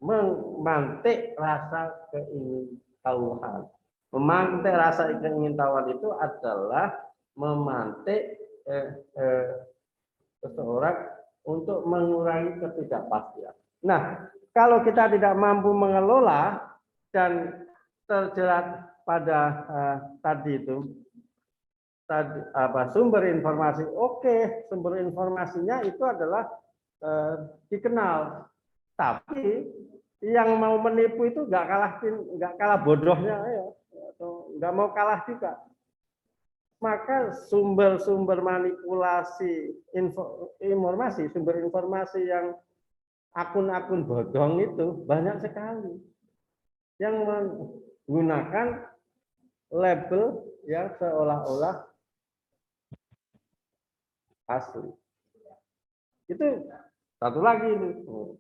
memantik rasa keingintahuan. Memantik rasa keingintahuan itu adalah memantik seseorang untuk mengurangi ketidakpastian. Nah, kalau kita tidak mampu mengelola dan terjerat pada tadi itu tadi sumber informasi, oke, sumber informasinya itu adalah dikenal, tapi yang mau menipu itu nggak kalah bodohnya, ya, atau nggak mau kalah juga. Maka sumber-sumber manipulasi informasi, sumber informasi yang akun-akun bodong itu banyak sekali yang menggunakan label yang seolah-olah asli. Itu satu lagi itu.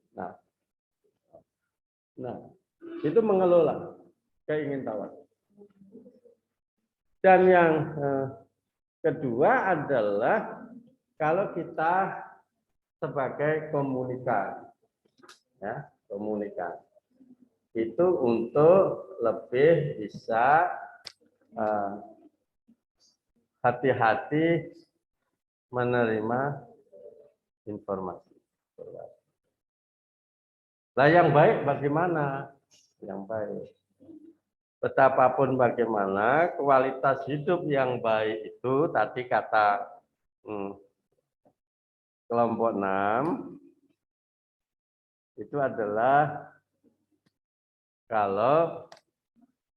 Nah, itu mengelola keingintahuan. Dan yang kedua adalah kalau kita sebagai komunikan, ya, komunikan itu untuk lebih bisa hati-hati menerima informasi. Lah yang baik bagaimana? Yang baik. Betapapun bagaimana kualitas hidup yang baik itu tadi kata kelompok 6 itu adalah kalau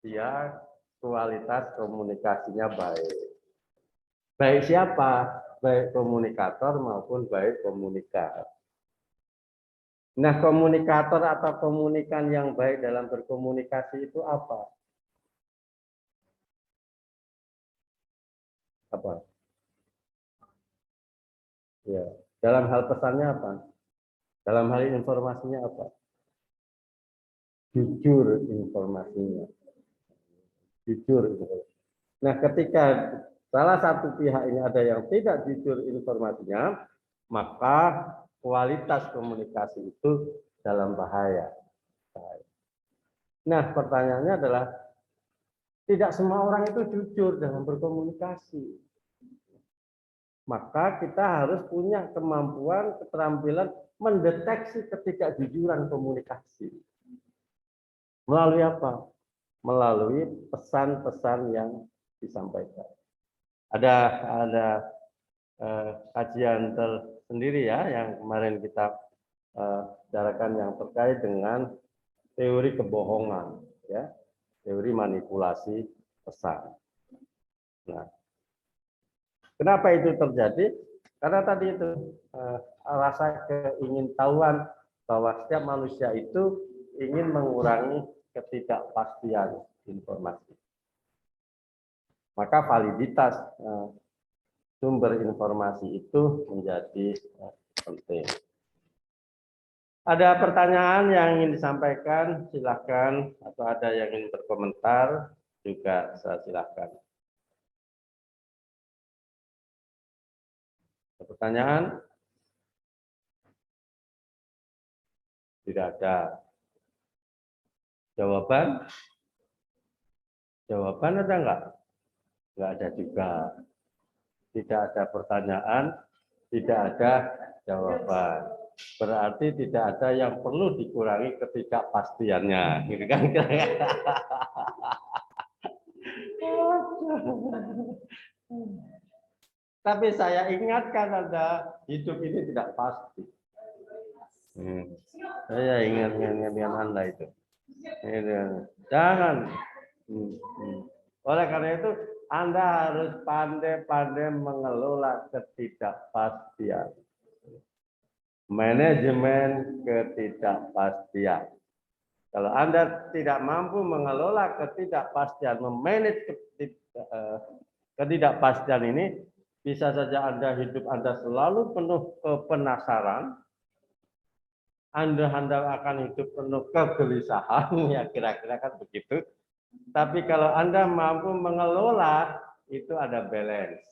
dia kualitas komunikasinya baik. Baik siapa? Baik komunikator maupun baik komunikan. Nah, komunikator atau komunikan yang baik dalam berkomunikasi itu apa? Apa? Ya, dalam hal pesannya apa? Dalam hal informasinya apa? Jujur informasinya. Jujur. Nah, ketika salah satu pihak ini ada yang tidak jujur informasinya, maka kualitas komunikasi itu dalam bahaya. Nah, pertanyaannya adalah tidak semua orang itu jujur dalam berkomunikasi. Maka kita harus punya kemampuan, keterampilan mendeteksi ketidakjujuran komunikasi. Melalui apa? Melalui pesan-pesan yang disampaikan. Ada kajian tersendiri ya yang kemarin kita bicarakan yang terkait dengan teori kebohongan, ya, teori manipulasi pesan. Nah, kenapa itu terjadi? Karena tadi itu rasa keingintahuan bahwa setiap manusia itu ingin mengurangi ketidakpastian informasi. Maka validitas sumber informasi itu menjadi penting. Ada pertanyaan yang ingin disampaikan, silakan, atau ada yang ingin berkomentar juga saya silakan. Pertanyaan? Tidak ada. Jawaban? Jawaban ada enggak? Enggak ada juga. Tidak ada pertanyaan, tidak ada jawaban. Berarti tidak ada yang perlu dikurangi ketidakpastiannya. Gitu kan? Tapi saya ingatkan Anda, hidup ini tidak pasti. Saya ingat Anda itu. Jangan. Oleh karena itu, Anda harus pandai-pandai mengelola ketidakpastian. Manajemen ketidakpastian. Kalau Anda tidak mampu mengelola ketidakpastian, memanage ketidakpastian ini, bisa saja Anda hidup Anda selalu penuh kepenasaran, Anda akan hidup penuh kegelisahan, ya kira-kira kan begitu. Tapi kalau Anda mampu mengelola, itu ada balance.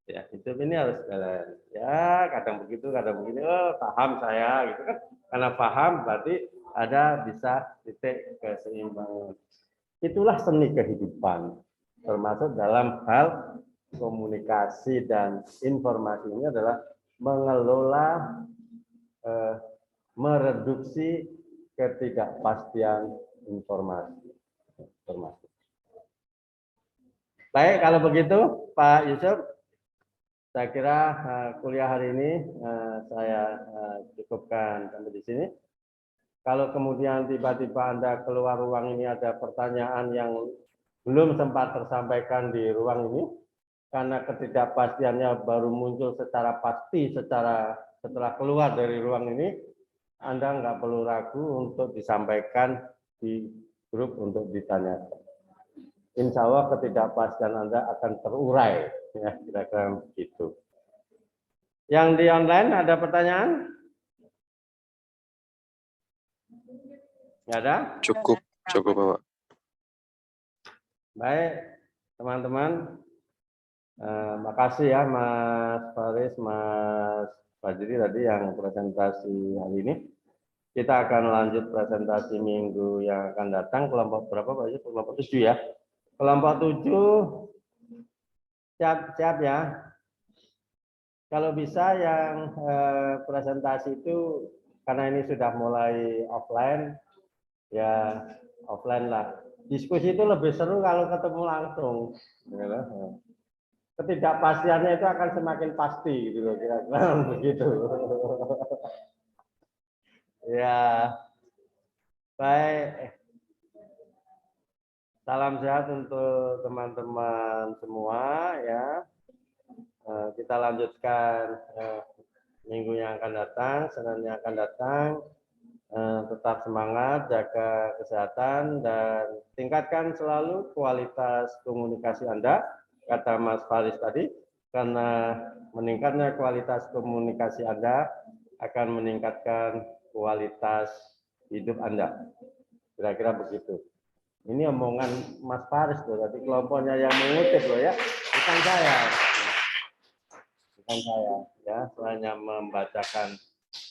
Ya, hidup ini harus balance. Ya, kadang begitu, kadang begini. Oh, paham saya, gitu kan? Karena paham berarti ada bisa titik keseimbangan. Itulah seni kehidupan, termasuk dalam hal komunikasi dan informasi ini adalah mengelola, mereduksi ketidakpastian informasi. Baik, kalau begitu Pak Yusuf, saya kira kuliah hari ini saya cukupkan sampai di sini. Kalau kemudian tiba-tiba Anda keluar ruang ini ada pertanyaan yang belum sempat tersampaikan di ruang ini, karena ketidakpastiannya baru muncul secara pasti setelah keluar dari ruang ini, Anda nggak perlu ragu untuk disampaikan di grup untuk ditanyakan. Insya Allah ketidakpastian Anda akan terurai, ya kira-kira begitu. Yang di online ada pertanyaan? Nggak ada? Cukup Bapak. Baik, teman-teman. Makasih ya Mas Faris, Mas Fajri tadi yang presentasi hari ini. Kita akan lanjut presentasi minggu yang akan datang. Kelompok berapa Pak? Kelompok 7 ya. Kelompok 7 siap ya. Kalau bisa yang presentasi itu karena ini sudah mulai offline, ya offline lah. Diskusi itu lebih seru kalau ketemu langsung. Ketidakpastiannya itu akan semakin pasti gitu loh, kira-kira begitu. Ya, baik. Salam sehat untuk teman-teman semua ya. Kita lanjutkan minggu yang akan datang, Senin yang akan datang. Tetap semangat, jaga kesehatan, dan tingkatkan selalu kualitas komunikasi Anda, kata Mas Faris tadi, karena meningkatnya kualitas komunikasi Anda akan meningkatkan kualitas hidup Anda. Kira-kira begitu. Ini omongan Mas Faris loh, tadi kelompoknya yang mengutip loh ya, bukan saya. Bukan saya, ya, hanya membacakan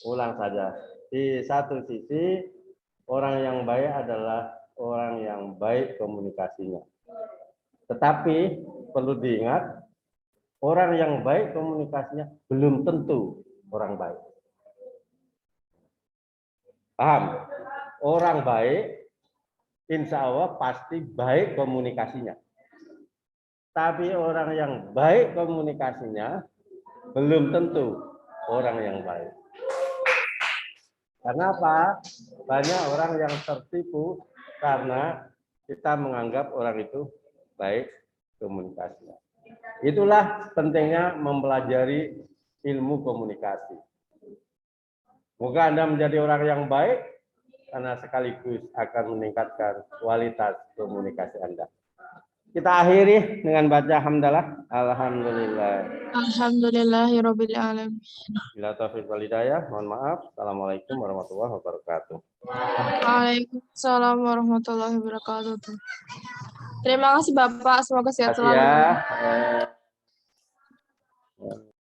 ulang saja. Di satu sisi, orang yang baik adalah orang yang baik komunikasinya. Tetapi perlu diingat, orang yang baik komunikasinya belum tentu orang baik. Paham? Orang baik insya Allah pasti baik komunikasinya. Tapi orang yang baik komunikasinya belum tentu orang yang baik. Karena apa? Banyak orang yang tertipu karena kita menganggap orang itu baik komunikasinya. Itulah pentingnya mempelajari ilmu komunikasi. Moga Anda menjadi orang yang baik, karena sekaligus akan meningkatkan kualitas komunikasi Anda. Kita akhiri dengan baca hamdalah. Alhamdulillah. Alhamdulillahirabbil alamin. Bila taufiq wal hidayah, mohon maaf. Assalamualaikum warahmatullahi wabarakatuh. Waalaikumsalam warahmatullahi wabarakatuh. Terima kasih Bapak, semoga sehat Terima kasih selalu. ya.